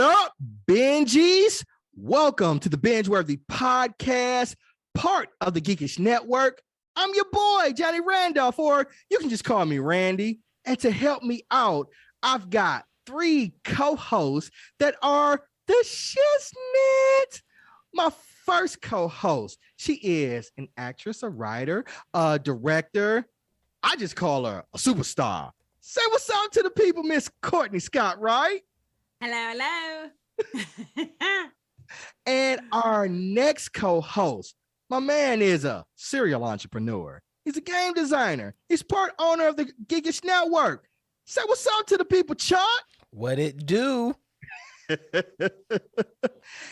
Up, Benjies? Welcome to the BingeWorthy podcast, part of the Geekish Network. I'm your boy, Johnny Randolph, or you can just call me Randy. And to help me out, I've got three co-hosts that are the shiznit. My first co-host, she is an actress, a writer, a director. I just call her a superstar. Say what's up to the people, Miss Courtney Scott, right? Hello. And our next co-host, my man is a serial entrepreneur. He's a game designer. He's part owner of the Geekish Network. Say what's up to the people, Chuck. What it do?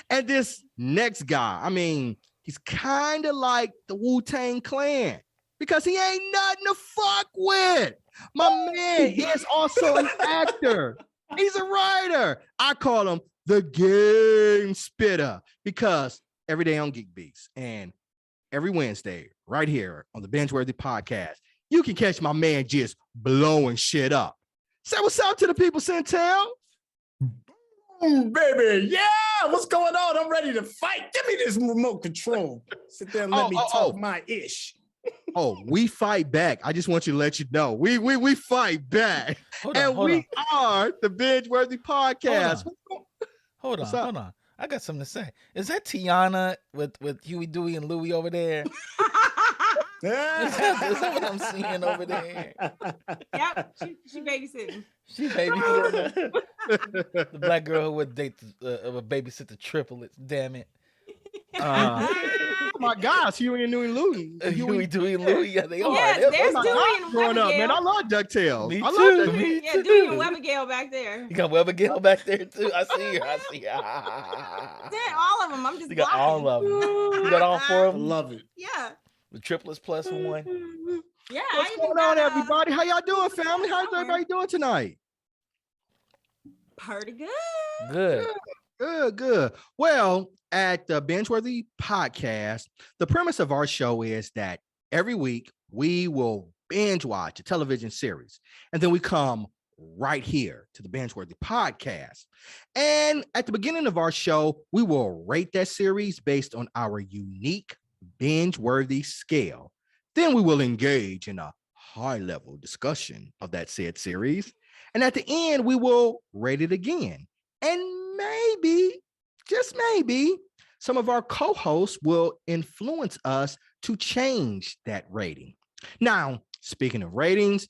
And this next guy, I mean, he's kind of like the Wu-Tang Clan because he ain't nothing to fuck with. My man is also an actor. He's a writer. I call him the game spitter because every day on Geek Beats and every Wednesday right here on the BingeWorthy podcast, you can catch my man just blowing shit up. Say what's up to the people, Centel. Baby, yeah, what's going on? I'm ready to fight. Give me this remote control. Sit there and let me talk my ish. Oh, we fight back. I just want you to let you know. We fight back. Hold on. We are the BingeWorthy podcast. Hold on. I got something to say. Is that Tiana with Huey, Dewey, and Louie over there? Is that what I'm seeing over there? Yep, she babysitting. She babysitting. The black girl who would babysit the triplets. Damn it. Oh my gosh, Huey and Louie. Huey, Dewey, and Louie. Yeah, they are. Yeah, there's Dewey and growing up, Webigail. man. I love DuckTales. Me I too. love DuckTales. Me Yeah, too. Dewey and Webigail back there. You got Webigail back there too. I see her. They're all of them. I'm just You got blocking. all of them. You got all four of them. Love it. Yeah. The triplets plus one. Yeah. What's I even going on, got, everybody? How y'all doing, family? How's everybody doing tonight? Pretty good. Good. Good. Well, at the BingeWorthy podcast, the premise of our show is that every week we will binge watch a television series, and then we come right here to the BingeWorthy podcast. And at the beginning of our show, we will rate that series based on our unique binge-worthy scale. Then we will engage in a high-level discussion of that said series. And at the end, we will rate it again. And maybe, just maybe, some of our co-hosts will influence us to change that rating. Now, speaking of ratings,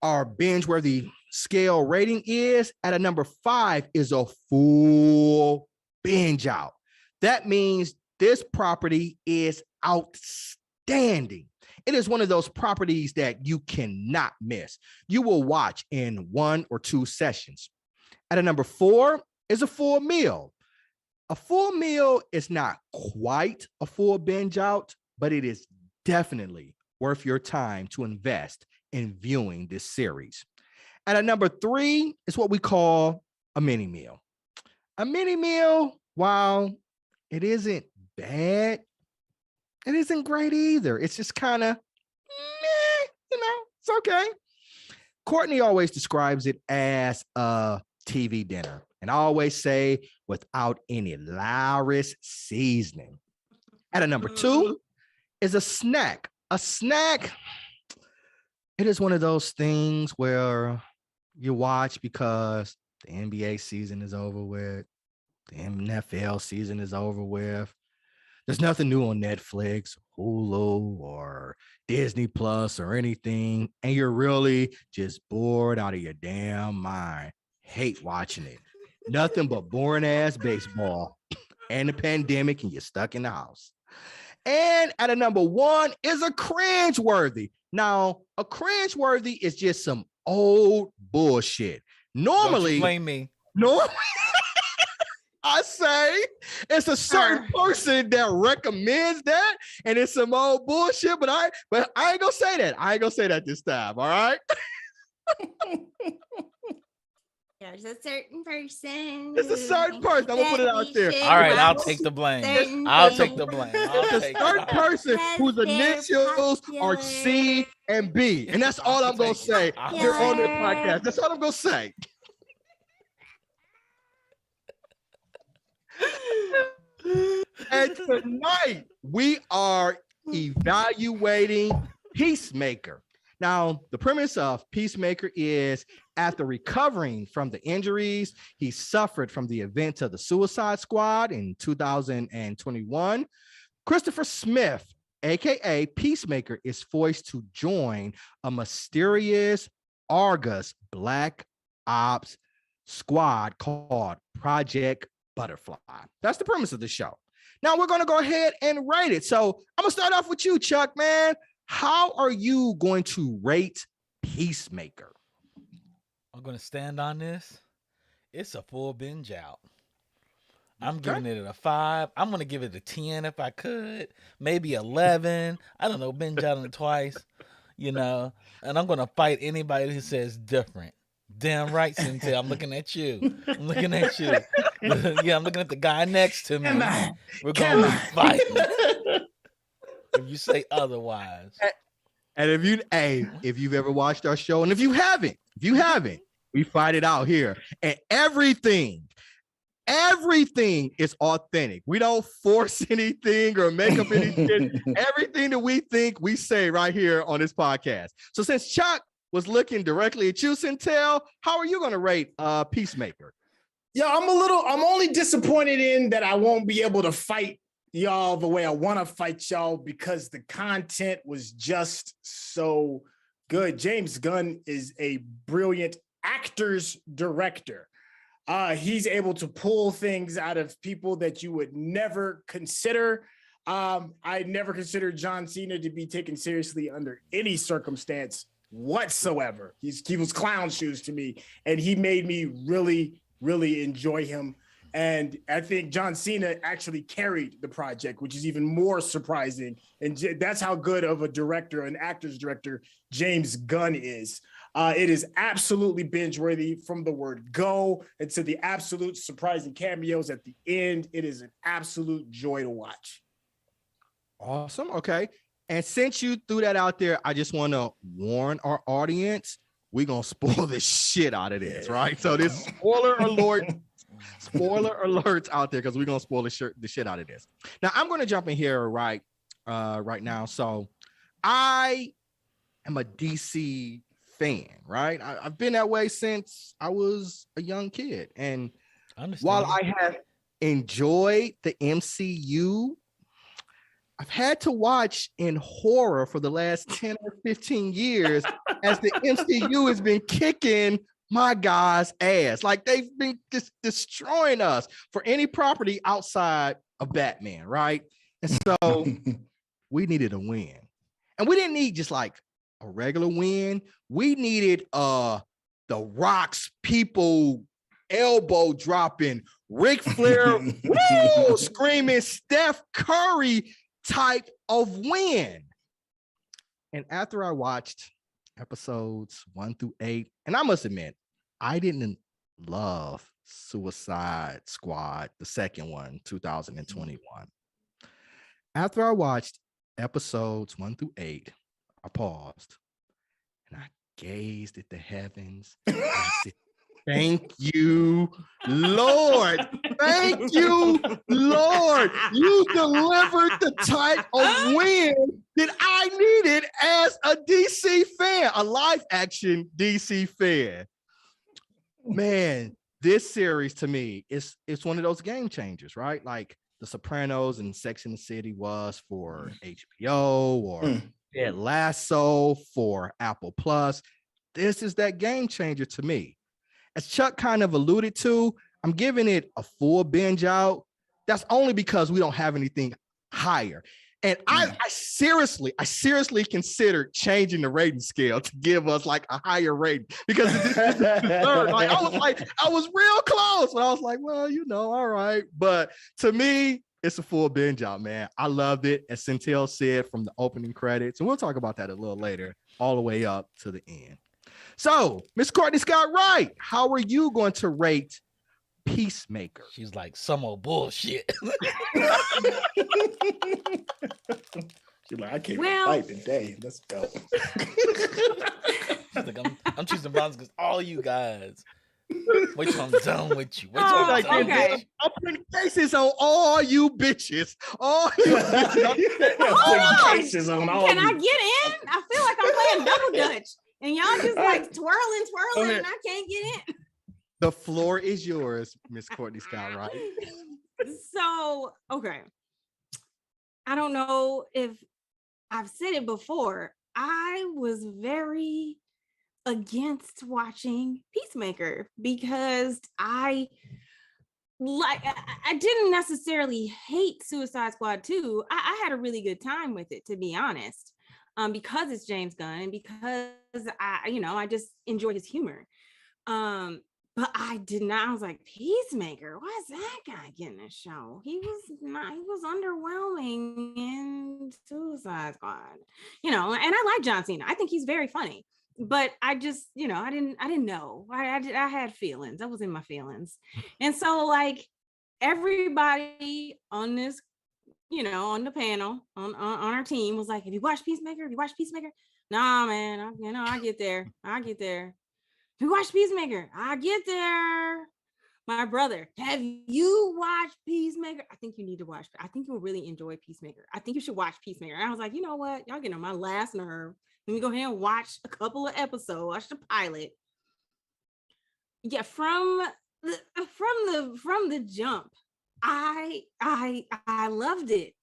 our binge-worthy scale rating is at a number 5 is a full binge out. That means this property is outstanding. It is one of those properties that you cannot miss. You will watch in 1 or 2 sessions. At a number 4 is a full meal. A full meal is not quite a full binge out, but it is definitely worth your time to invest in viewing this series. At a number 3 is what we call a mini meal. A mini meal, while it isn't bad, it isn't great either. It's just kind of, it's okay. Courtney always describes it as a TV dinner. And I always say without any Laris seasoning. At a number 2 is a snack. A snack, it is one of those things where you watch because the NBA season is over with, the NFL season is over with. There's nothing new on Netflix, Hulu, or Disney Plus or anything. And you're really just bored out of your damn mind. Hate watching it. Nothing but boring ass baseball and the pandemic, and you're stuck in the house. And at a number one is a cringeworthy. Now, a cringeworthy is just some old bullshit. Normally, blame me. No. I say it's a certain person that recommends that, and it's some old bullshit. But I ain't gonna say that. I ain't gonna say that this time. All right. There's a certain person. It's a certain person. I'm gonna put it out there. All right, I'll take the blame. I'll take the blame. It's a certain person whose initials are C and B, and that's all I'm gonna say here on this podcast. That's all I'm gonna say. And tonight we are evaluating Peacemaker. Now, the premise of Peacemaker is after recovering from the injuries he suffered from the events of the Suicide Squad in 2021, Christopher Smith, aka Peacemaker, is forced to join a mysterious Argus Black Ops squad called Project Butterfly. That's the premise of the show. Now we're going to go ahead and rate it. So I'm going to start off with you, Chuck, man. How are you going to rate Peacemaker? I'm going to stand on this. It's a full binge out. I'm giving it a 5. I'm going to give it a 10 if I could. Maybe 11. I don't know. Binge out it twice, and I'm going to fight anybody who says different. Damn right, Cynthia. I'm looking at you. I'm looking at you. Yeah, I'm looking at the guy next to me. We're going to fight. If you say otherwise. And if you've ever watched our show, and if you haven't, we fight it out here. And everything is authentic. We don't force anything or make up anything. Everything that we think, we say right here on this podcast. So since Chuck was looking directly at you, Centel, how are you going to rate Peacemaker? Yeah, I'm only disappointed in that I won't be able to fight y'all the way I want to fight y'all because the content was just so good. James Gunn is a brilliant actor's director. He's able to pull things out of people that you would never consider. I never considered John Cena to be taken seriously under any circumstance whatsoever. He was clown shoes to me, and he made me really, really enjoy him. And I think John Cena actually carried the project, which is even more surprising. And that's how good of a director, an actor's director, James Gunn is. It is absolutely binge-worthy from the word go and to the absolute surprising cameos at the end. It is an absolute joy to watch. Awesome. Okay. And since you threw that out there, I just want to warn our audience, we're going to spoil the shit out of this, right? So this spoiler alerts out there because we're going to spoil the shit out of this. Now, I'm going to jump in here right now. So I am a DC fan, right? I've been that way since I was a young kid. And while I have enjoyed the MCU, I've had to watch in horror for the last 10 or 15 years as the MCU has been kicking my guys' ass. Like they've been just destroying us for any property outside of Batman, right? And so we needed a win. And we didn't need just like a regular win. We needed The Rock's people elbow dropping, Ric Flair woo, screaming Steph Curry type of win. And after I watched episodes 1 through 8, and I must admit, I didn't love Suicide Squad, the second one, 2021. After I watched episodes 1 through 8, I paused and I gazed at the heavens. Thank you, Lord. Thank you, Lord. You delivered the type of win that I needed as a DC fan, a live action DC fan. Man, this series to me is it's one of those game changers, right? Like The Sopranos and Sex and the City was for HBO or Ted Lasso for Apple Plus. This is that game changer to me. As Chuck kind of alluded to, I'm giving it a full binge out. That's only because we don't have anything higher. And I seriously considered changing the rating scale to give us like a higher rating because like, I was real close, but I was like, well, all right. But to me, it's a full binge out, man. I loved it. As Centel said from the opening credits, and we'll talk about that a little later, all the way up to the end. So, Miss Courtney Scott Wright, how are you going to rate Peacemaker? She's like, some old bullshit. She's like, I can't fight today. Let's go. She's like, I'm choosing violence because all you guys. Wait till I'm done with you. Wait till I'm done okay. with you. I'm putting cases on all you bitches. All you bitches. Cases on all Can you. I get in? I feel like I'm playing double dutch. And y'all just like twirling, and I can't get in. The floor is yours, Miss Courtney Scott Wright. So, okay. I don't know if I've said it before. I was very against watching Peacemaker because I didn't necessarily hate Suicide Squad 2. I had a really good time with it, to be honest. Because it's James Gunn and because I just enjoy his humor. But I did not. I was like, Peacemaker, why is that guy getting a show? He was underwhelming in Suicide Squad, and I like John Cena. I think he's very funny, but I just, I didn't know. I had feelings. I was in my feelings. And so like everybody on this, on the panel, on our team was like, have you watched Peacemaker? Have you watched Peacemaker? Nah, man, I get there. Have you watched Peacemaker? I get there. My brother, have you watched Peacemaker? I think you need to watch. I think you'll really enjoy Peacemaker. I think you should watch Peacemaker. And I was like, you know what? Y'all getting on my last nerve. Let me go ahead and watch a couple of episodes. Watch the pilot. Yeah, from the jump, I loved it.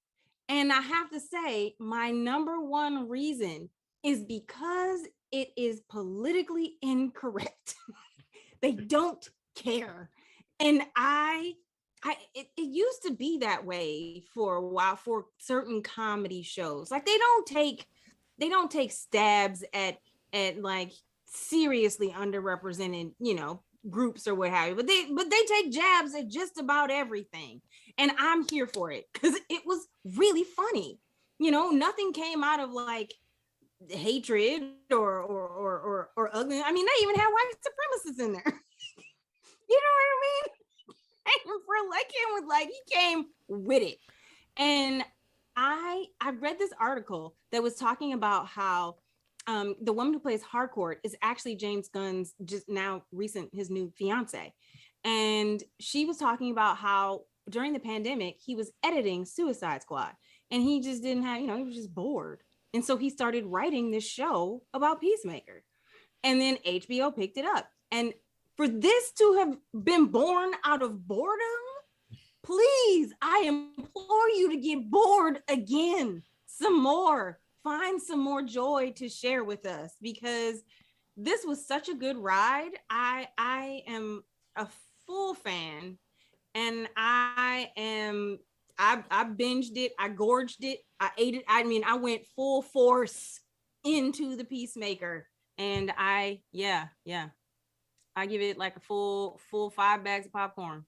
And I have to say, my number one reason is because it is politically incorrect. They don't care. And it used to be that way for a while for certain comedy shows. Like they don't take stabs at like seriously underrepresented, groups or what have you, but they take jabs at just about everything. And I'm here for it because it was really funny. Nothing came out of like hatred or ugly. I mean, they even had white supremacists in there. You know what I mean? And for Lekin was like, he came with it. And I read this article that was talking about how the woman who plays Harcourt is actually James Gunn's his new fiance. And she was talking about how during the pandemic, he was editing Suicide Squad and he just didn't have, he was just bored. And so he started writing this show about Peacemaker. And then HBO picked it up. And for this to have been born out of boredom, please, I implore you to get bored again, some more. Find some more joy to share with us because this was such a good ride. I am a full fan and I binged it. I gorged it. I ate it. I mean, I went full force into the Peacemaker and I give it like a full 5 bags of popcorn.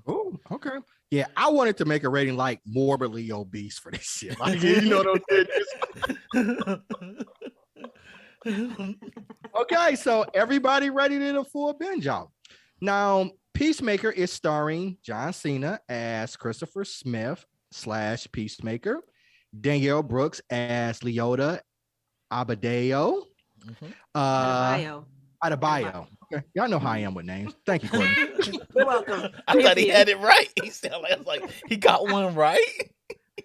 Oh, okay. Yeah, I wanted to make a rating like morbidly obese for this shit. Like, those bitches. Okay, so everybody ready to the full binge out. Now, Peacemaker is starring John Cena as Christopher Smith / Peacemaker, Danielle Brooks as Leota Adebayo. Adebayo. Y'all know how I am with names. Thank you, Courtney. You're welcome. I thought he had it right. He sounded like, I was like, he got one right.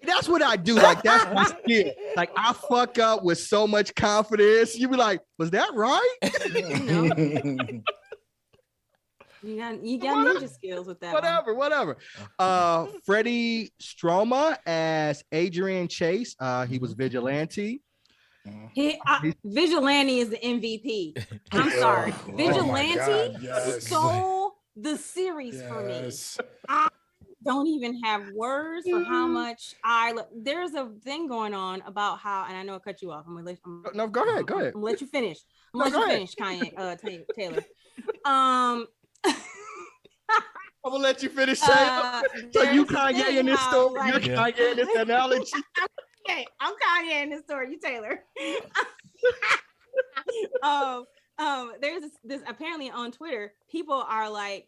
That's what I do. Like, that's my skill. Like, I fuck up with so much confidence. You be like, was that right? You got ninja skills with that. Whatever. Freddie Stroma as Adrian Chase. He was Vigilante. Vigilante is the MVP. I'm sorry. Vigilante stole the series for me. I don't even have words for how much there's a thing going on about how, and I know I cut you off. Go ahead. I'm gonna let you finish. Finish, Kanye, Taylor. I'm gonna let you finish, Taylor. So you Kanye in this story. You're Kanye in this analogy. Okay, I'm Kanye in this story. You Taylor. There's this apparently on Twitter, people are like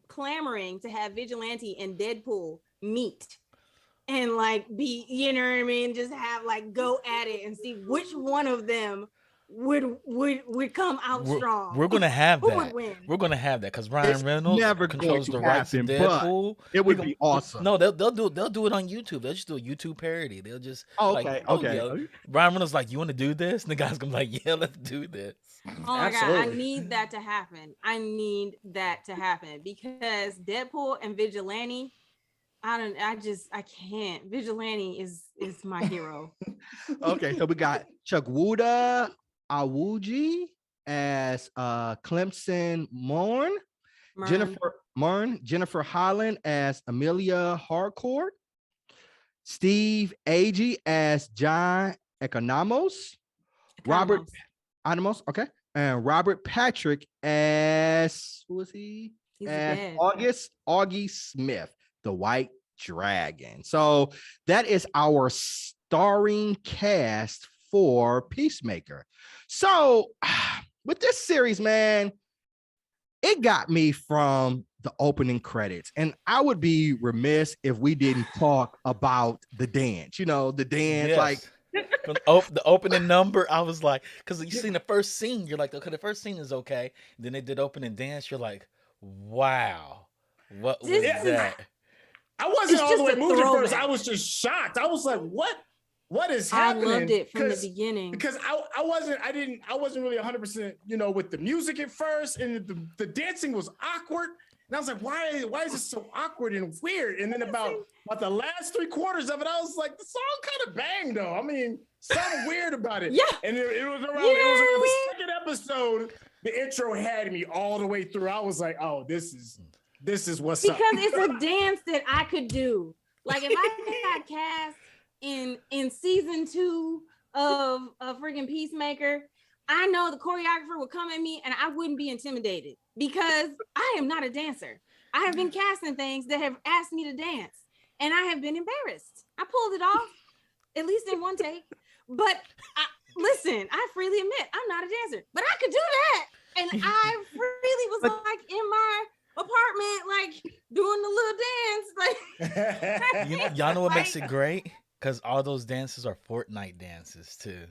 clamoring to have Vigilante and Deadpool meet and like be, you know what I mean, just have like go at it and see which one of them would come out strong. We're gonna have Who that. would win? We're gonna have that because Ryan Reynolds never controls the rights to happen, Deadpool. It would be awesome. No, they'll do it on YouTube. They'll just do a YouTube parody. They'll just okay. Ryan Reynolds like, you want to do this? And the guy's gonna be like, yeah, let's do this. Oh my God, I need that to happen. Because Deadpool and Vigilante, I can't. Vigilante is my hero. Okay, so we got Chukwuda Awuji as Clemson Morn, Jennifer Holland as Amelia Harcourt, Steve Agee as John Economos, Robert Animos, okay, and Robert Patrick as who is he? As Augie Smith, the White Dragon. So that is our starring cast for Peacemaker. So with this series, man, it got me from the opening credits, and I would be remiss if we didn't talk about the dance. You know, the dance, yes. Like the opening number. I was like, because you seen the first scene, you're like, okay, the first scene is okay. Then they did opening dance. You're like, wow, what was that? I wasn't all the way moved at first. I was just shocked. I was like, what is happening? I loved it from the beginning. Because I wasn't really 100%, with the music at first, and the dancing was awkward. And I was like, why is this so awkward and weird? And then about the last 3/4 of it, I was like, the song kind of banged though. I mean, something weird about it. Yeah. And it was around the second episode, the intro had me all the way through. I was like, oh, this is what's up. Because it's a dance that I could do. Like if I got cast in season 2 of freaking Peacemaker, I know the choreographer would come at me and I wouldn't be intimidated because I am not a dancer. I have been cast in things that have asked me to dance and I have been embarrassed. I pulled it off, at least in one take. But listen, I freely admit I'm not a dancer, but I could do that. And I really was like in my apartment, like doing the little dance. Like y'all know what makes it great? Because all those dances are Fortnite dances too.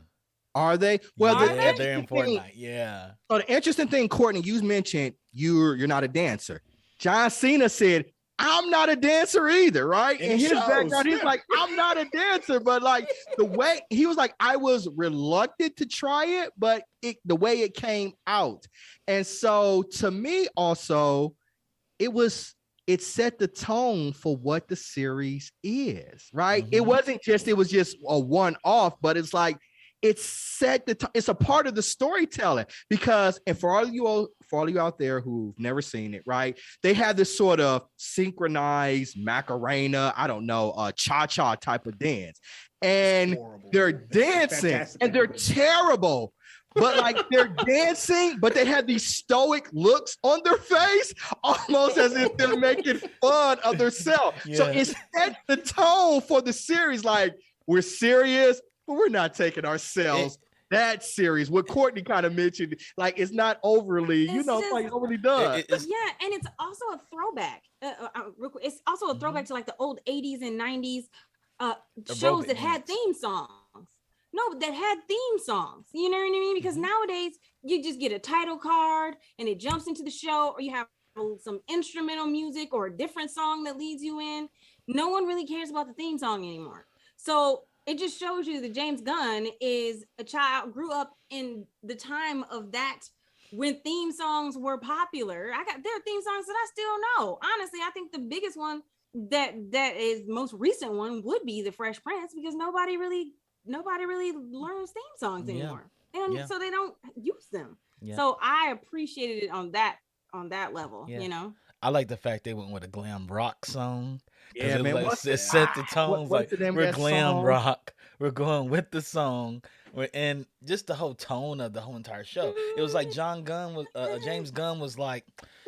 Are they? Well, they're in Fortnite. Yeah. So the interesting thing, Courtney, you mentioned you're not a dancer. John Cena said, "I'm not a dancer either," right? And his background, he's like, "I'm not a dancer," but like the way he was like, I was reluctant to try it, but the way it came out, and so to me also, it set the tone for what the series is, right? Mm-hmm. It was just a one-off, but it's like it set it's a part of the storytelling because, and for all of you out there who've never seen it, right? They have this sort of synchronized Macarena, I don't know, cha-cha type of dance. And they're dancing and they're terrible. But like they're dancing, but they have these stoic looks on their face, almost as if they're making fun of themselves. Yeah. So it set the tone for the series. Like we're serious, but we're not taking ourselves that serious. What Courtney kind of mentioned, like it's not overly, like overly done. Yeah, and it's also a throwback. It's also a throwback to like the old 80s and 90s shows that had theme songs. No, that had theme songs. You know what I mean? Because nowadays you just get a title card and it jumps into the show, or you have some instrumental music or a different song that leads you in. No one really cares about the theme song anymore. So it just shows you that James Gunn is a child, grew up in the time of that when theme songs were popular. There are theme songs that I still know. Honestly, I think the biggest one that is most recent one would be the Fresh Prince, because nobody really learns theme songs anymore. So they don't use them. So I appreciated it on that level, you know. I like the fact they went with a glam rock song. Yeah, man. It set the tones like we're glam rock. We're going with the song. And just the whole tone of the whole entire show. It was like James Gunn was like,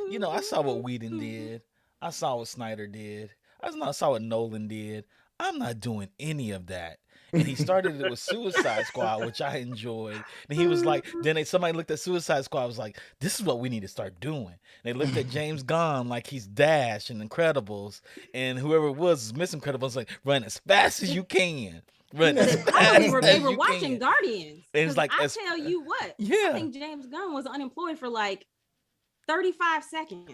you know, I saw what Whedon did. I saw what Snyder did. I saw what Nolan did. I'm not doing any of that. And he started it with Suicide Squad, which I enjoyed. And he was like, somebody looked at Suicide Squad, was like, this is what we need to start doing. And they looked at James Gunn like he's Dash and Incredibles. And whoever it was Miss Incredibles, like, run as fast as you can. Run as fast as you can. They were watching Guardians. And it's like, I tell you what, I think James Gunn was unemployed for like 35 seconds.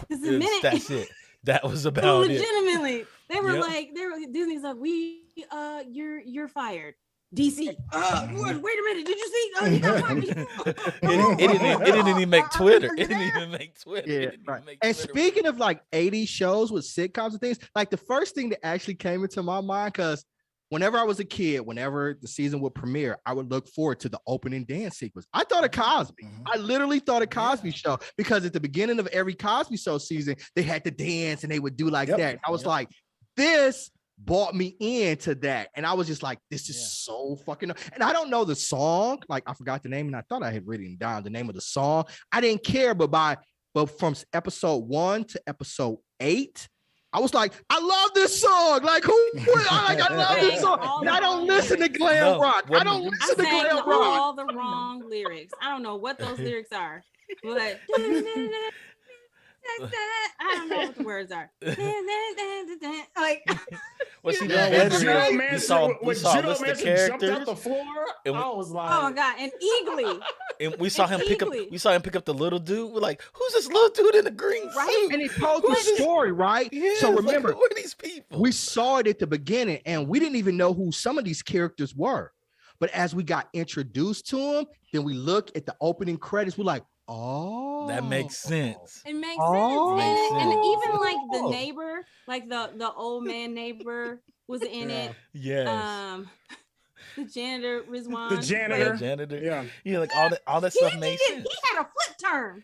That's it. That was about it. Legitimately. They were like, Disney's like, you're fired. DC. Wait a minute. Did you see? He got fired. It didn't even make Twitter. It didn't even make Twitter. Yeah, right. And speaking of like 80s shows with sitcoms and things, like the first thing that actually came into my mind, because whenever I was a kid, whenever the season would premiere, I would look forward to the opening dance sequence. I thought of Cosby. I literally thought of Cosby Show, because at the beginning of every Cosby Show season, they had to dance and they would do like that. I was like, this brought me into that. And I was just like, this is so fucking, and I don't know the song. Like, I forgot the name, and I thought I had written down the name of the song. I didn't care, but from episode 1 to episode 8, I was like, I love this song. Like, I love this song. And I don't listen to glam rock. I don't listen to glam rock. All the wrong lyrics. I don't know what those lyrics are, but I don't know what the words are. Like, what's he better? You saw the characters. Jumped out the floor. I was like, oh my god, and Eagly. And we saw him pick up the little dude. We're like, who's this little dude in the green suit? And he told the story, right? Yeah, so remember, like, who are these people? We saw it at the beginning, and we didn't even know who some of these characters were. But as we got introduced to them, then we look at the opening credits. We're like, oh, that makes sense. It makes sense. And even like the neighbor, like the old man neighbor was in it. Yes. The janitor, Rizwan. The janitor. Yeah, like all that stuff made sense. He had a flip turn.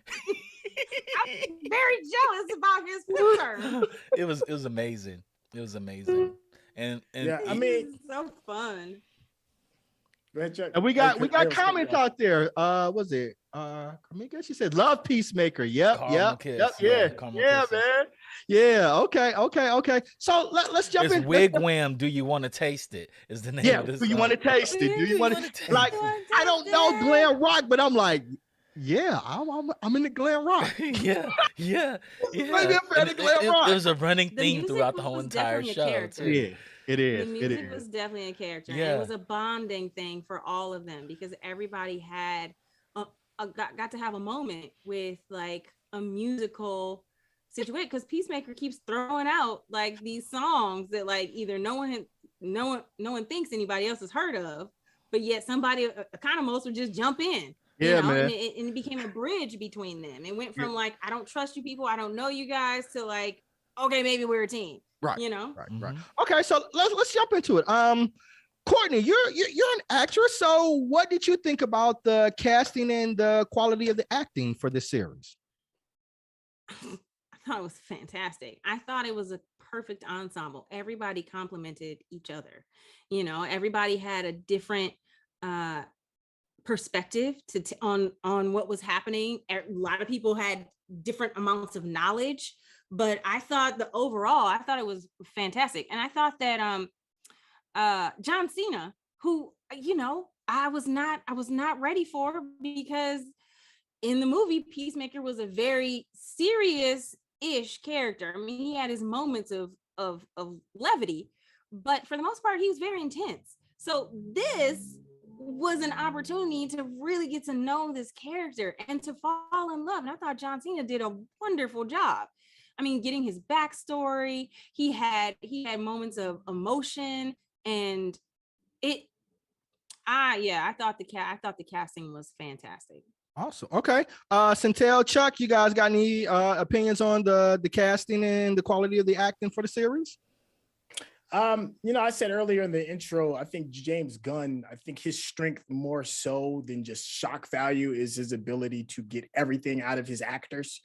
I'm very jealous about his flip turn. It was amazing. It was amazing. And I mean, so fun. And we got comments out there. Was it Kamika? She said, "Love Peacemaker." Yep. Yeah, man. Yeah. Okay. So let's jump in. Wigwam. Do you want to taste it? Is the name of this? Do you want to taste it? Do you want to like? I don't know glam rock, but I'm like, yeah, I'm in the glam rock. yeah. Maybe I'm in the glam rock. There's a running theme throughout the whole entire show. Yeah. It is. The music was definitely a character. Yeah. It was a bonding thing for all of them, because everybody had got to have a moment with like a musical situation. Because Peacemaker keeps throwing out like these songs that like either no one thinks anybody else has heard of, but yet somebody kind of most would just jump in. Yeah, man. And it became a bridge between them. It went from like, I don't trust you people, I don't know you guys, to like, okay, maybe we're a team. Right. You know. Right. Okay, so let's jump into it. Courtney, you're an actress. So what did you think about the casting and the quality of the acting for this series? I thought it was fantastic. I thought it was a perfect ensemble. Everybody complimented each other. You know, everybody had a different perspective on what was happening. A lot of people had different amounts of knowledge. But I thought it was fantastic. And I thought that John Cena, who, you know, I was not ready for, because in the movie, Peacemaker was a very serious-ish character. I mean, he had his moments of levity, but for the most part, he was very intense. So this was an opportunity to really get to know this character and to fall in love. And I thought John Cena did a wonderful job. I mean, getting his backstory, he had moments of emotion, and I thought the casting was fantastic. Awesome. Okay. Centel, Chuck, you guys got any opinions on the casting and the quality of the acting for the series? I said earlier in the intro, I think James Gunn, I think his strength more so than just shock value is his ability to get everything out of his actors.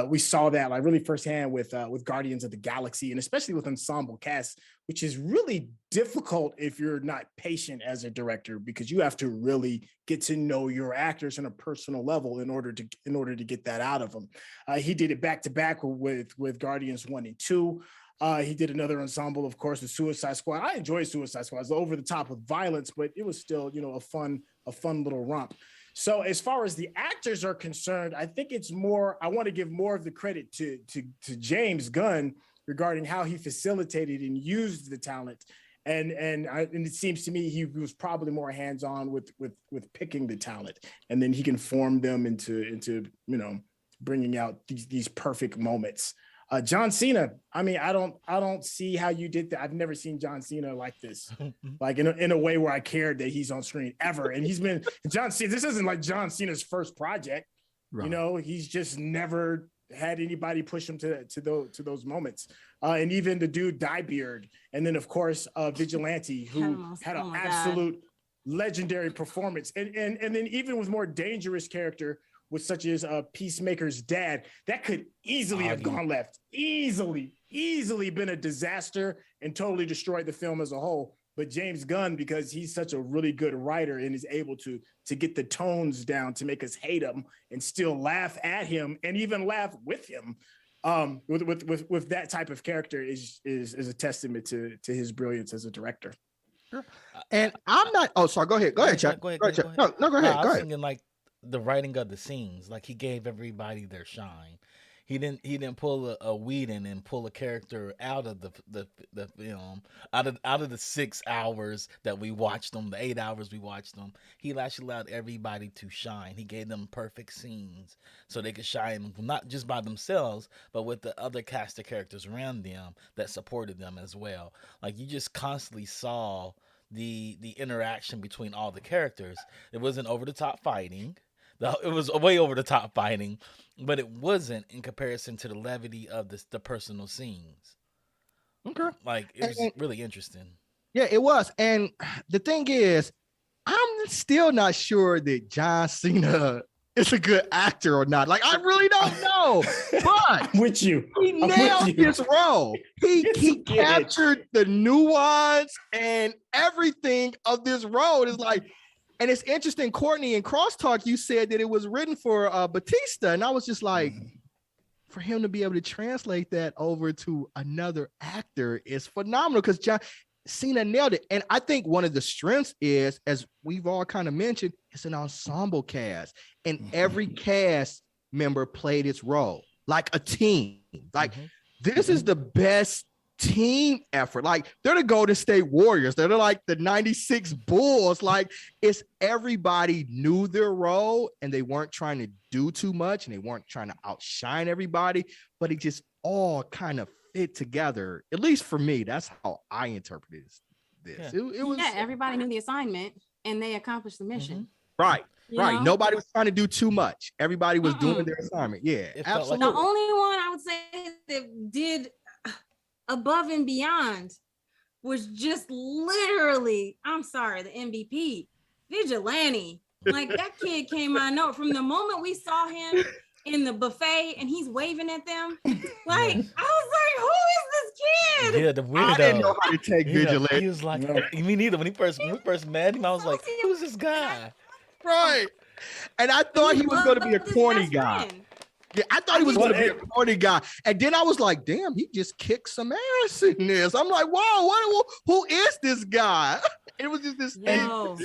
We saw that like really firsthand with Guardians of the Galaxy, and especially with ensemble cast, which is really difficult if you're not patient as a director, because you have to really get to know your actors on a personal level in order to get that out of them. He did it back to back with Guardians 1 and 2. He did another ensemble, of course, with Suicide Squad. I enjoyed Suicide Squad. It was over the top with violence, but it was still, a fun little romp. So as far as the actors are concerned, I think it's more, I want to give more of the credit to James Gunn regarding how he facilitated and used the talent. And it seems to me he was probably more hands-on with picking the talent, and then he can form them into bringing out these perfect moments. John Cena, I mean, I don't see how you did that. I've never seen John Cena like this, like in a way where I cared that he's on screen ever. And he's been John Cena. This isn't like John Cena's first project. Right. He's just never had anybody push him to those moments. And even the dude Diebeard, and then of course Vigilante, who had an absolute legendary performance. And then even with more dangerous character, with such as Peacemaker's dad, that could easily have gone left, easily been a disaster and totally destroyed the film as a whole. But James Gunn, because he's such a really good writer and is able to get the tones down to make us hate him and still laugh at him and even laugh with him, with that type of character is a testament to his brilliance as a director. Sure. And I'm not. Oh, sorry. Go ahead, Chuck. Go ahead, Chuck. No, go ahead. I was thinking like the writing of the scenes, like he gave everybody their shine. He didn't pull a Whedon and pull a character out of the film, out of the 6 hours that we watched them, the 8 hours we watched them. He actually allowed everybody to shine. He gave them perfect scenes so they could shine, not just by themselves, but with the other cast of characters around them that supported them as well. Like you just constantly saw the interaction between all the characters. It wasn't over the top fighting. It was way over the top fighting, but it wasn't in comparison to the levity of the personal scenes. Okay. Like it was really interesting. Yeah, it was. And the thing is, I'm still not sure that John Cena is a good actor or not. Like, I really don't know. But I'm with you. He nailed his role. He captured the nuance and everything of this role. It's like, and it's interesting, Courtney, in Crosstalk, you said that it was written for Batista. And I was just like, for him to be able to translate that over to another actor is phenomenal, because John Cena nailed it. And I think one of the strengths is, as we've all kind of mentioned, it's an ensemble cast. And every cast member played its role like a team. Like, this is the best team effort. Like, they're the Golden State Warriors. They're like the 96 Bulls. Like, it's everybody knew their role and they weren't trying to do too much and they weren't trying to outshine everybody, but it just all kind of fit together. At least for me, that's how I interpreted this. Yeah. It was everybody knew the assignment and they accomplished the mission. Right. You know? Nobody was trying to do too much. Everybody was doing their assignment. Yeah, absolutely. The only one I would say that did above and beyond was just literally, I'm sorry, the MVP, Vigilante. Like, that kid came out. No, from the moment we saw him in the buffet and he's waving at them, like, I was like, who is this kid? Yeah, the weirdo. I didn't know how to take Vigilante. He was like, me neither. When we first met him, I was like, who's this guy? Right. And I thought he was going to be a corny guy. Yeah, I thought he was going to be a corny guy. And then I was like, damn, he just kicked some ass in this. I'm like, whoa, who is this guy? It was just this thing.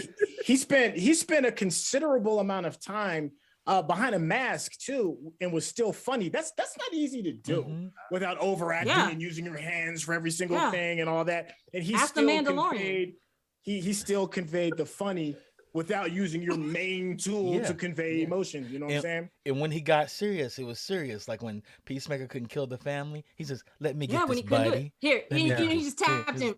He spent a considerable amount of time behind a mask too, and was still funny. That's not easy to do without overacting and using your hands for every single thing and all that. And he still conveyed he still conveyed the funny without using your main tool to convey emotion. You know what I'm saying? And when he got serious, it was serious. Like when Peacemaker couldn't kill the family, he says, "Let me get this, buddy." Here, he just tapped him.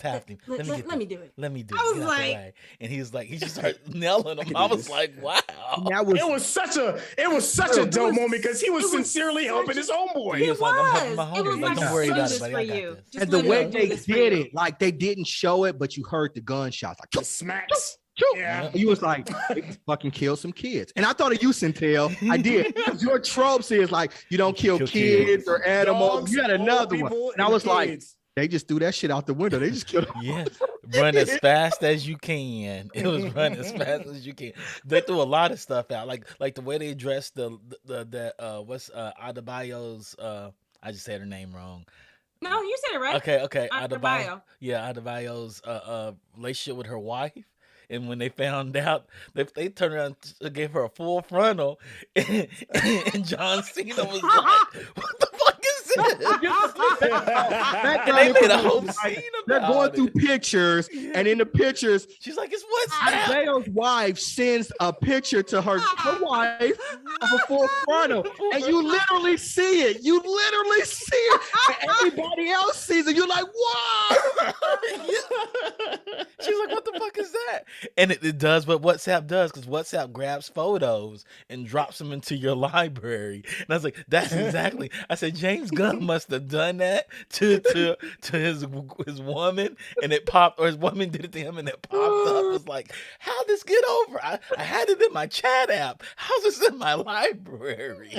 Let me do it. Let me do it. I was like, and he was like, he just started nailing him. I was like, wow. It was such a dope moment because he was sincerely helping his homeboy. He was like, I'm helping my homeboy. Like, don't worry about it, buddy. I got this. And the way they did it, like they didn't show it, but you heard the gunshots, like the smacks. Yeah, he was like, fucking kill some kids. And I thought of you, Centel. I did. Your tropes is like, you don't kill kids or animals. Dogs, you had another one. And I was like, they just threw that shit out the window. They just killed them. Yeah. Run as fast as you can. It was run as fast as you can. They threw a lot of stuff out. Like the way they addressed the Adebayo's I just said her name wrong. No, you said it right. Okay. Adebayo. Yeah, Adebayo's relationship with her wife. And when they found out, they turned around and gave her a full frontal, and John Cena was like, "What the fuck is this?" And they made a whole scene about They're going through pictures, and in the pictures, she's like, "It's what's Isaiah's wife sends a picture to her wife of a full frontal, and you literally see it. You literally see it, and everybody else sees it. You're like, "What?" She's like, "What the fuck is that?" And it does what WhatsApp does, because WhatsApp grabs photos and drops them into your library. And I was like, that's exactly. I said, James Gunn must have done that to his woman, and it popped, or his woman did it to him, and it popped up. It was like, how'd this get over? I had it in my chat app. How's this in my library?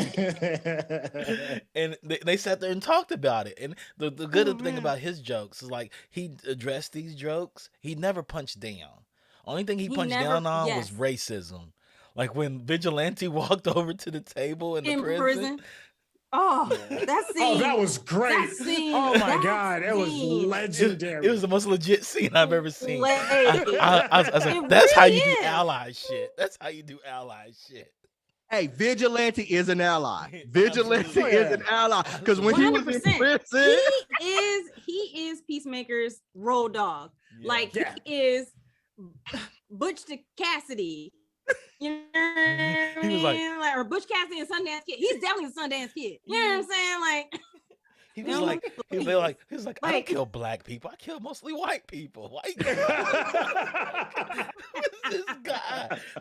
And they sat there and talked about it. And the good thing about his jokes is like he addressed these jokes. He never punched down. Only thing he punched down on was racism. Like when Vigilante walked over to the table in the prison. Oh, that scene. Oh, that was great. Oh my God, it was legendary. It was the most legit scene I've ever seen. I was like, that's how you do ally shit. That's how you do ally shit. Hey, Vigilante is an ally. Vigilante is an ally. Because when 100%. He was in prison, he is Peacemaker's road dog. Yeah. Like he is Butch to Cassidy. You know what I mean? He was like, or Butch Cassidy and Sundance Kid. He's definitely the Sundance Kid. You know what I'm saying? Like he was like, I don't kill black people. I kill mostly white people. White people.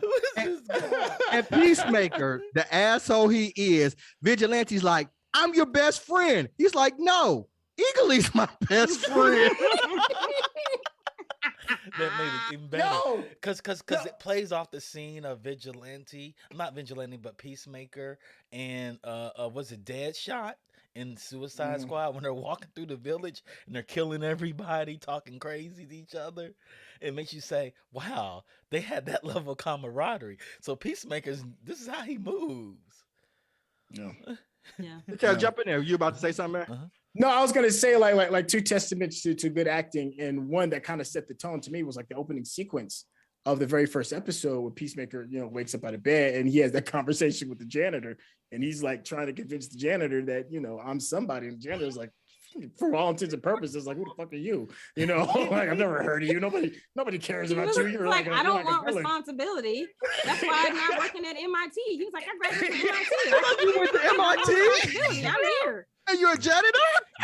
Who is this guy? And Peacemaker, the asshole he is, Vigilante's like, I'm your best friend. He's like, no, Eagly's my best friend. That made it even better. Because it plays off the scene of not Vigilante, but Peacemaker and was it Deadshot in Suicide Squad when they're walking through the village and they're killing everybody, talking crazy to each other. It makes you say, wow, they had that level of camaraderie. So Peacemaker's, this is how he moves. Yeah. Jump in there. You about to say something, man? Uh-huh. No, I was gonna say like two testaments to good acting, and one that kind of set the tone to me was like the opening sequence of the very first episode where Peacemaker, wakes up out of bed and he has that conversation with the janitor, and he's like trying to convince the janitor that I'm somebody, and the janitor's like, for all intents and purposes, like, who the fuck are you? Like, I've never heard of you. Nobody cares about you. You're like I don't want responsibility. That's why I'm not working at MIT. He was like, I graduated from MIT. You went to MIT? I'm here. And you're a janitor?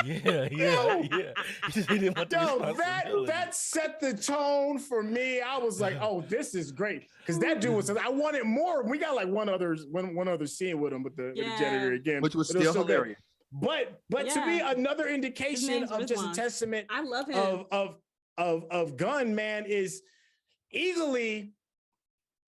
Yeah. He didn't want the responsibility. That set the tone for me. I was like, oh, this is great. Because that dude was, I wanted more. We got like one other scene with him with the janitor again. Which was still hilarious. But to me, another indication of just a testament I love him. of Gunn, man, is Eagly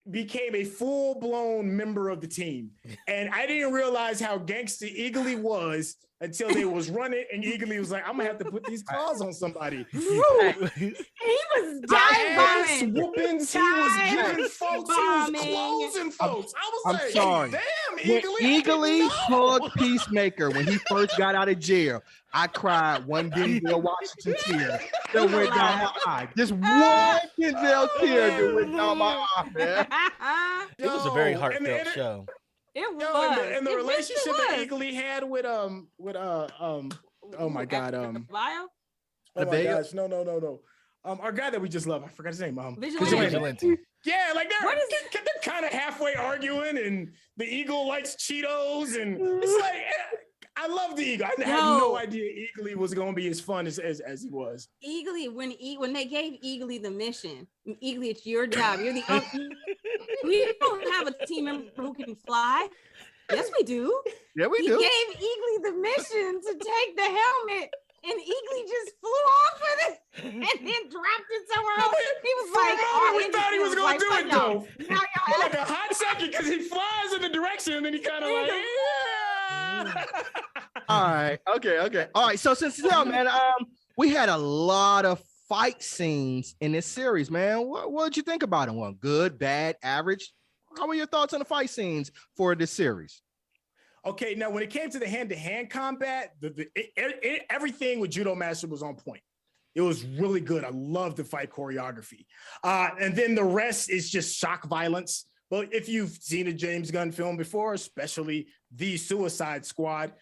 became a full-blown member of the team. And I didn't realize how gangster Eagly was until they was running, and Eagly was like, I'm gonna have to put these claws on somebody. He was dive bombing. Whoopings, he was giving folks, he was closing folks. I'm sorry. Damn, Eagly. Eagly hugged Peacemaker when he first got out of jail. I cried one Denzel Washington tear that went down my eye. Just one Denzel tear that went down my eye, man. It was a very heartfelt show. It was. And the relationship that Eagly had with oh my God, Bio? oh my gosh, no. our guy that we just love. I forgot his name. Vigilante. Yeah, like What is they're kind of halfway arguing, and the eagle likes Cheetos, and it's like I love the eagle. I had no idea Eagly was gonna be as fun as he was. Eagly, when they gave Eagly the mission, Eagly, it's your job. You're the only. We don't have a team member who can fly. Yes, we do. Yeah, we he do. Gave Eagly the mission to take the helmet, and Eagly just flew off with it and then dropped it somewhere else. He was like, we thought he was gonna do it though. Now For like a hot second, because he flies in the direction, and then he kind of like. All right. Okay. All right. So since man, we had a lot of fight scenes in this series, man. What did you think about them? One, good, bad, average? How were your thoughts on the fight scenes for this series? Okay, now when it came to the hand-to-hand combat, everything with Judo Master was on point. It was really good. I love the fight choreography. And then the rest is just shock violence. But if you've seen a James Gunn film before, especially The Suicide Squad,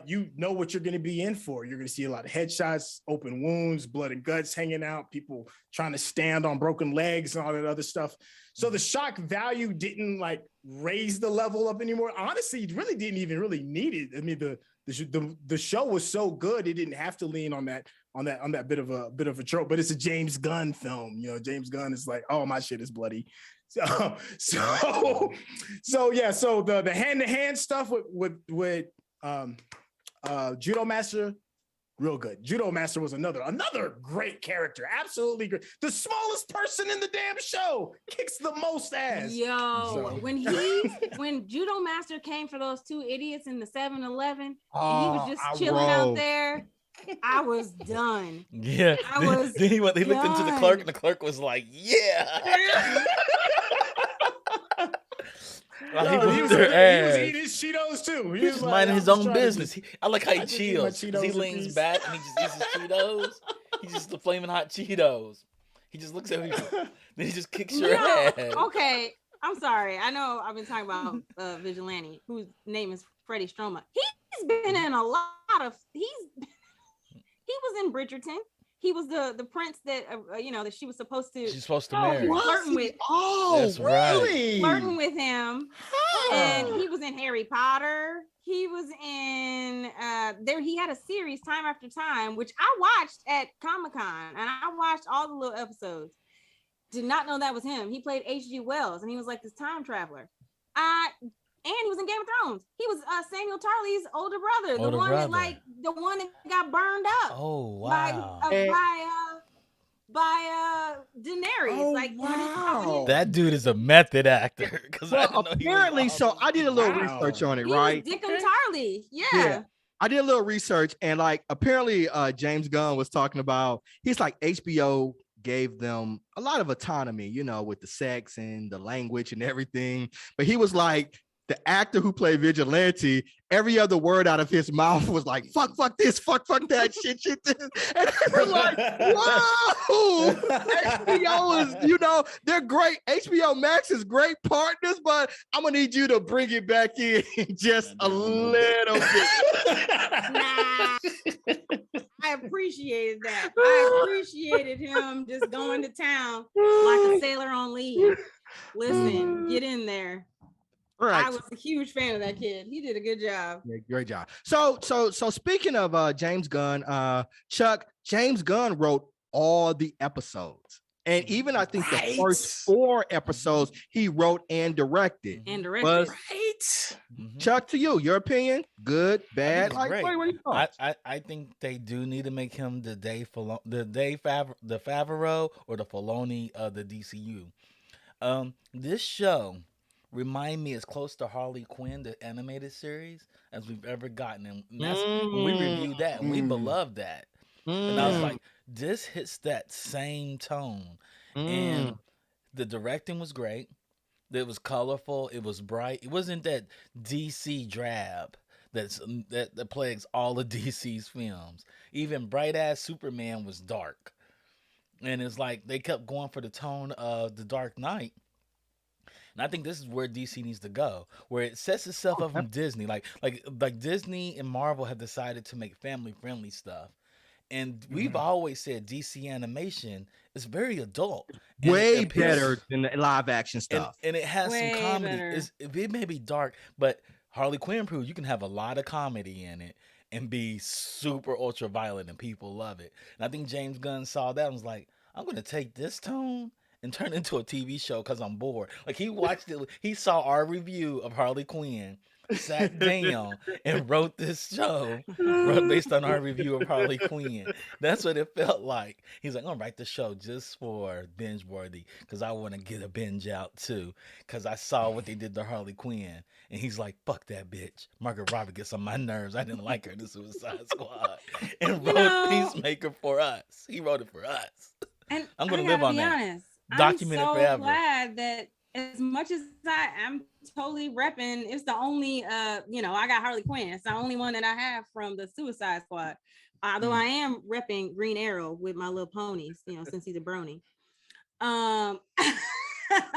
you know what you're going to be in for. You're going to see a lot of headshots, open wounds, blood and guts hanging out, people trying to stand on broken legs and all that other stuff. So the shock value didn't like raise the level up anymore. Honestly, it really didn't even really need it. I mean, the show was so good, it didn't have to lean on that bit of a trope. But it's a James Gunn film. You know, James Gunn is like, oh, my shit is bloody. So yeah. So the hand-to-hand stuff with Judo Master, real good. Judo Master was another great character. Absolutely great. The smallest person in the damn show kicks the most ass. When Judo Master came for those two idiots in the 7-Eleven, and he was just chilling out there, I was done. Yeah. Then he looked into the clerk, and the clerk was like, yeah. He was eating his Cheetos too. He was minding his own business. I like how he chills. He leans back and he just eats his Cheetos. He's just the flaming hot Cheetos. He just looks at people. Then he just kicks your ass. Okay, I'm sorry. I know I've been talking about Vigilante, whose name is Freddie Stroma. He's been in a lot of. He was in Bridgerton. He was the prince that that she was supposed to. She's supposed to marry. Flirting with. Oh, that's really? Flirting with him. Huh. And he was in Harry Potter. He was in there. He had a series Time After Time, which I watched at Comic-Con, and I watched all the little episodes. Did not know that was him. He played H.G. Wells, and he was like this time traveler. And he was in Game of Thrones. He was Samuel Tarly's older brother, the one that got burned up. Oh wow! By Daenerys. Oh, wow. That dude is a method actor. Apparently, so I did a little research on it, right? Dickon Tarly, yeah. I did a little research, and like apparently, James Gunn was talking about. He's like HBO gave them a lot of autonomy, with the sex and the language and everything. But he was like, the actor who played Vigilante, every other word out of his mouth was like, fuck this, fuck that, shit this. And they were like, whoa, HBO is, they're great. HBO Max is great partners, but I'm going to need you to bring it back in just a little bit. I appreciated that. I appreciated him just going to town like a sailor on leave. Listen, get in there. Right. I was a huge fan of that kid. He did a good job. Yeah, great job. So speaking of James Gunn, Chuck, James Gunn wrote all the episodes. And even I think the first 4 episodes he wrote and directed. Chuck, to you, your opinion? Good, bad? Like, what are your thoughts? I think they do need to make him the Favreau or the Filoni of the DCU. This show remind me as close to Harley Quinn, the animated series, as we've ever gotten. And that's when we reviewed that, and we beloved that. And I was like, this hits that same tone. And the directing was great. It was colorful. It was bright. It wasn't that DC drab that plagues all of DC's films. Even bright ass Superman was dark. And it's like they kept going for the tone of The Dark Knight. And I think this is where DC needs to go, where it sets itself up from Disney. Like Disney and Marvel have decided to make family-friendly stuff. And we've always said DC animation is very adult. Way better than the live action stuff. And it has Way some comedy. better. It may be dark, but Harley Quinn proves you can have a lot of comedy in it and be super ultra violent and people love it. And I think James Gunn saw that and was like, I'm going to take this tone and turn it into a TV show because I'm bored. Like he watched it. He saw our review of Harley Quinn, sat down and wrote this show based on our review of Harley Quinn. That's what it felt like. He's like, I'm gonna write the show just for BingeWorthy because I want to get a binge out too because I saw what they did to Harley Quinn. And he's like, fuck that bitch. Margaret Robbie gets on my nerves. I didn't like her in the Suicide Squad. And wrote Peacemaker for us. He wrote it for us. And I'm gonna live on that. Honest, Document I'm so it forever. glad that as much as I am totally repping, it's the only I got Harley Quinn. It's the only one that I have from the Suicide Squad. Although I am repping Green Arrow with my little ponies, since he's a brony.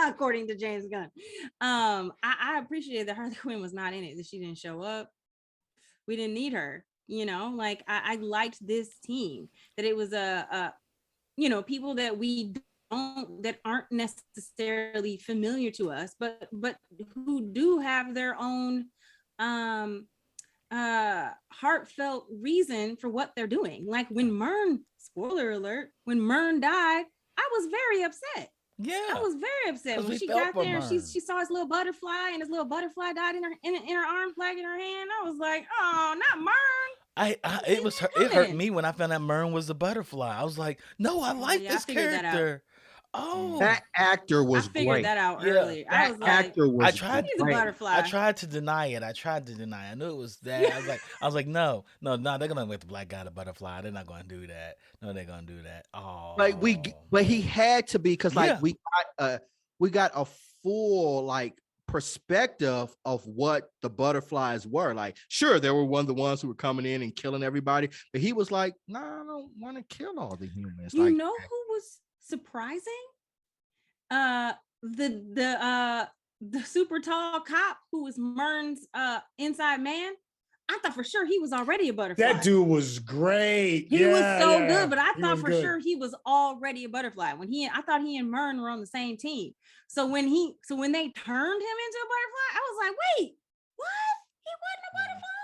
According to James Gunn. I appreciate that Harley Quinn was not in it, that she didn't show up. We didn't need her, like I liked this team, that it was people that that aren't necessarily familiar to us, but who do have their own heartfelt reason for what they're doing. Like when Myrn, spoiler alert, when Myrn died, I was very upset. Yeah, I was very upset when she got there and she saw his little butterfly, and his little butterfly died in her arm, flag in her hand. I was like, oh, not Myrn. It hurt me when I found out Myrn was a butterfly. I was like, no, I like this character. Oh, that actor was I figured great. that out earlier. I was like, actor was he's a butterfly. I tried to deny it. I knew it was that. I was like, no, they're gonna make the black guy the butterfly. They're not gonna do that. No, they're gonna do that. Oh, but he had to be, because we got a full perspective of what the butterflies were. Like, sure, they were one of the ones who were coming in and killing everybody, but he was like, no, I don't want to kill all the humans. You know who was surprising? The super tall cop who was Myrn's inside man. I thought for sure he was already a butterfly. That dude was great. He was so good, but I thought for sure he was already a butterfly. I thought he and Myrn were on the same team. So when they turned him into a butterfly, I was like, wait, what? He wasn't a butterfly?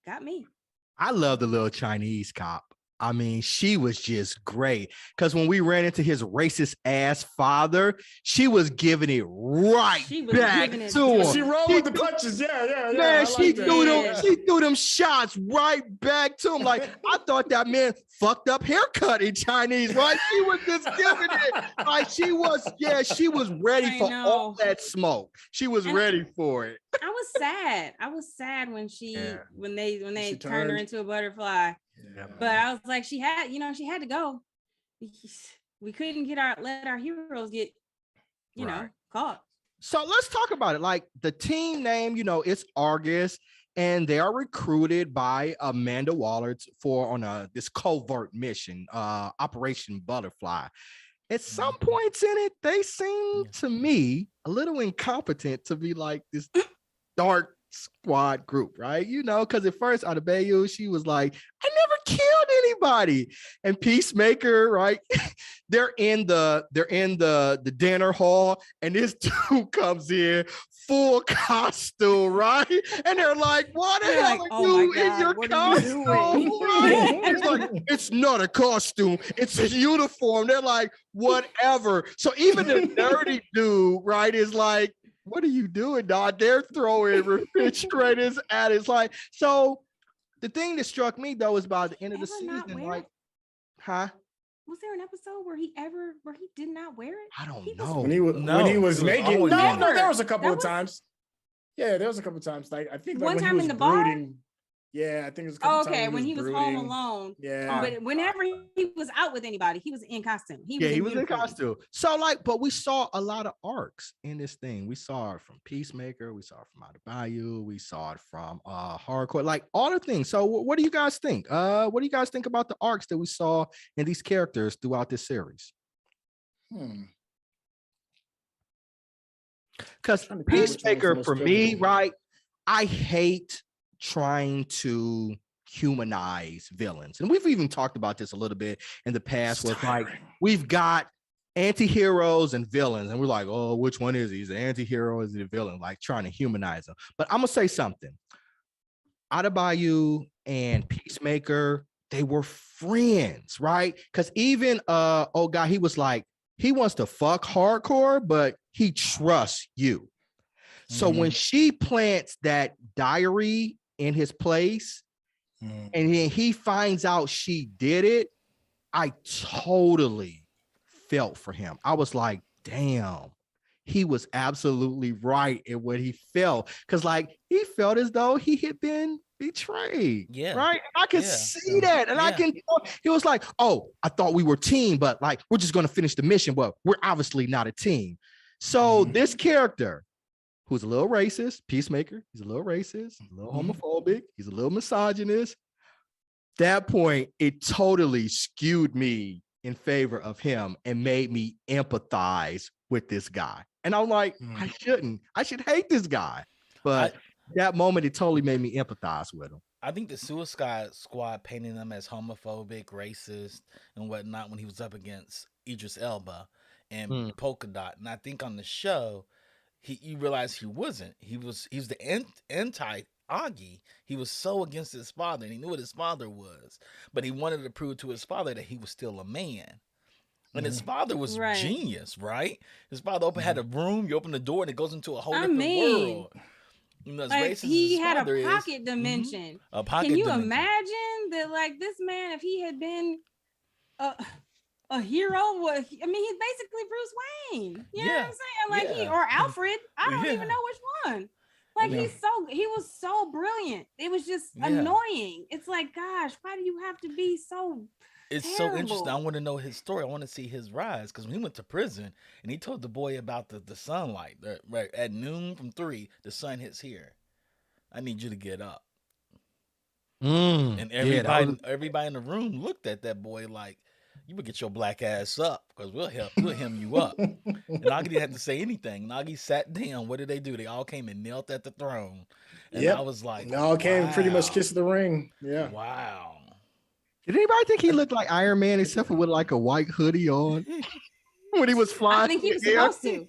Got me. I love the little Chinese cop. I mean, she was just great, because when we ran into his racist ass father, she was giving it right back to him. She rolled with the punches. Yeah. Man, she threw them shots right back to him. Like, I thought that man fucked up haircut in Chinese, right? She was just giving it like she was ready for all that smoke. She was ready for it. I was sad when when they turned her into a butterfly. Yeah. But I was like, she had to go. We couldn't let our heroes get, caught. So let's talk about it. Like, the team name, it's Argus, and they are recruited by Amanda Waller on this covert mission, Operation Butterfly. At some points in it, they seem to me a little incompetent to be like this dark squad group, right? Because at first Adebayo, she was like, I never killed anybody. And Peacemaker, right? they're in the dinner hall, and this dude comes in full costume, right? And they're like, what the hell are you in your costume? Right? It's like, it's not a costume, it's a uniform. They're like, whatever. So even the nerdy dude, right, is like, what are you doing, dog? They're throwing refrigerators at it. It's like, so the thing that struck me though is by the end of the season, like, was there an episode where he did not wear it? I don't know. When he was making, there was a couple of times. Yeah, there was a couple of times. Like, I think one time in the bar. Yeah, I think it was a couple times when he was home alone. Yeah. But whenever he was out with anybody, he was in costume. He was in costume. So but we saw a lot of arcs in this thing. We saw it from Peacemaker, we saw it from Adebayo, we saw it from Hardcore, like all the things. So what do you guys think? What do you guys think about the arcs that we saw in these characters throughout this series? Because Peacemaker, for me, right, I hate trying to humanize villains. And we've even talked about this a little bit in the past with like, we've got anti-heroes and villains, and we're like, oh, which one is he? He's an anti-hero, is he a villain? Like trying to humanize them. But I'm gonna say something. Adebayo and Peacemaker, they were friends, right? Because even he was like, he wants to fuck hardcore, but he trusts you. So when she plants that diary in his place and then he finds out she did it, I totally felt for him. I was like, damn, he was absolutely right in what he felt. Because like he felt as though he had been betrayed. Yeah. Right. And I can see that. And I can, he was like, oh, I thought we were a team, but like, we're just going to finish the mission. Well, we're obviously not a team. So this character, who's a little racist, Peacemaker, he's a little racist, a little homophobic, he's a little misogynist. That point, it totally skewed me in favor of him and made me empathize with this guy. And I'm like, I should hate this guy. But that moment, it totally made me empathize with him. I think the Suicide Squad painting him as homophobic, racist, and whatnot when he was up against Idris Elba and Polka Dot. And I think on the show, you realize he wasn't. He was the anti-Augie. He was so against his father, and he knew what his father was. But he wanted to prove to his father that he was still a man. And his father was genius, right? His father had a room, you open the door, and it goes into a whole different world. You know, like he had a pocket dimension. A pocket Can you dimension. imagine that? Like this man, if he had been a hero, he's basically Bruce Wayne. You know what I'm saying? Like he or Alfred. I don't even know which one. Like he was so brilliant. It was just annoying. It's like, gosh, why do you have to be so? It's terrible? So interesting. I want to know his story. I want to see his rise, because when he went to prison and he told the boy about the sunlight, right at noon from 3, the sun hits here. I need you to get up. And everybody in the room looked at that boy like, you would get your black ass up, because we'll hem you up. And Augie didn't have to say anything. And Augie sat down. What did they do? They all came and knelt at the throne. And I was like, they all came pretty much kiss the ring. Yeah. Wow. Did anybody think he looked like Iron Man except for with like a white hoodie on when he was flying? I think he was supposed to.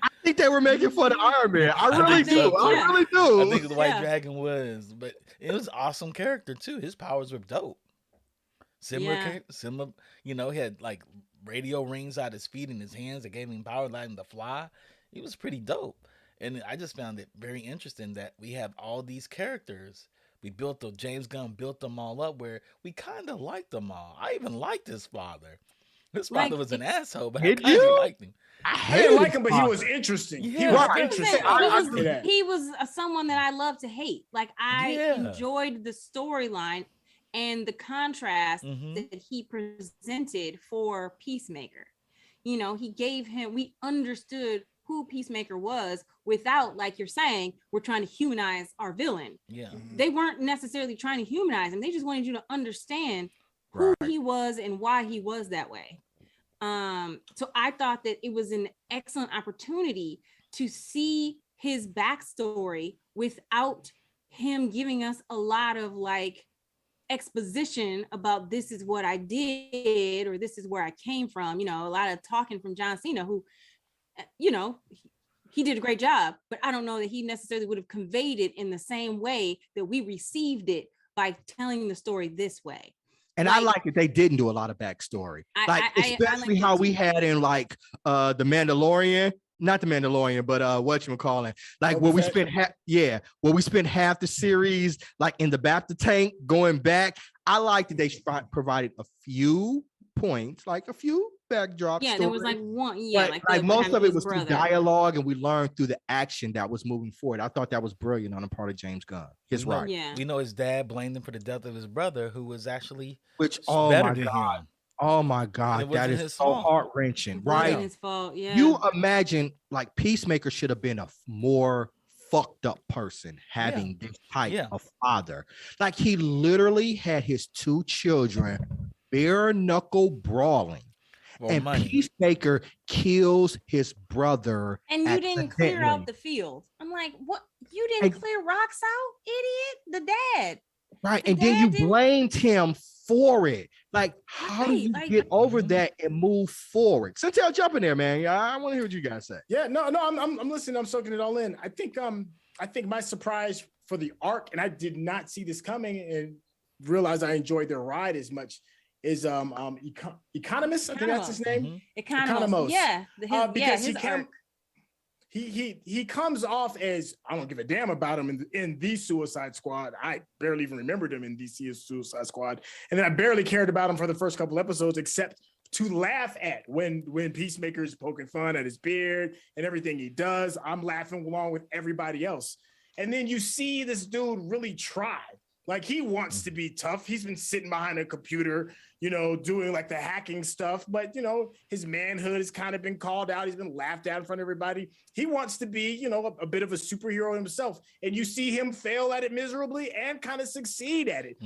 I think they were making fun of Iron Man. I really do. I really do. I think the White Dragon was, but it was an awesome character too. His powers were dope. Similar, he had like radio rings out his feet and his hands that gave him power, allowed him to fly. He was pretty dope. And I just found it very interesting that we have all these characters. James Gunn built them all up where we kind of liked them all. I even liked his father. His father was an asshole, but I kind of liked him. I didn't like him, but he was interesting. He was interesting. He was someone that I love to hate. Like I enjoyed the storyline and the contrast that he presented for Peacemaker. You know, we understood who Peacemaker was without, like you're saying, we're trying to humanize our villain. Yeah. They weren't necessarily trying to humanize him. They just wanted you to understand who he was and why he was that way. So I thought that it was an excellent opportunity to see his backstory without him giving us a lot of like exposition about this is what I did or this is where I came from. You know, a lot of talking from John Cena, who, you know, he did a great job, but I don't know that he necessarily would have conveyed it in the same way that we received it by telling the story this way. And I like that they didn't do a lot of backstory, especially how we had in like the Mandalorian, not the Mandalorian, but whatchamacallit, like where we spent half the series like in the Baptist tank going back. I like that they provided a few points, like a few backdrops. Yeah, there was like one. Yeah, like most of it was through dialogue, and we learned through the action that was moving forward. I thought that was brilliant on the part of James Gunn. His right. Yeah. We know his dad blamed him for the death of his brother, who was actually better than him. Oh my God, that is so heart-wrenching, right? His fault. Yeah. You imagine like Peacemaker should have been a more fucked up person having this type of father. Like he literally had his 2 children bare knuckle brawling. And Peacemaker kills his brother. And you didn't clear out the field. I'm like, what? You didn't clear rocks out, idiot? The dad. Right. The And then dad you didn't- blamed him for it. Like, how do Right, you like- get over that and move forward? Centel, jump in there, man. I want to hear what you guys say. Yeah, no, I'm listening. I'm soaking it all in. I think my surprise for the arc, and I did not see this coming and realize I enjoyed their ride as much, is Economist. I think that's his name. Economos. Yeah. Because his arc. he comes off as, I don't give a damn about him in the Suicide Squad. I barely even remembered him in DC's Suicide Squad, and then I barely cared about him for the first couple episodes, except to laugh at when Peacemaker is poking fun at his beard and everything he does. I'm laughing along with everybody else, and then you see this dude really try. Like, he wants to be tough. He's been sitting behind a computer, doing like the hacking stuff, but his manhood has kind of been called out. He's been laughed at in front of everybody. He wants to be, a bit of a superhero himself. And you see him fail at it miserably and kind of succeed at it.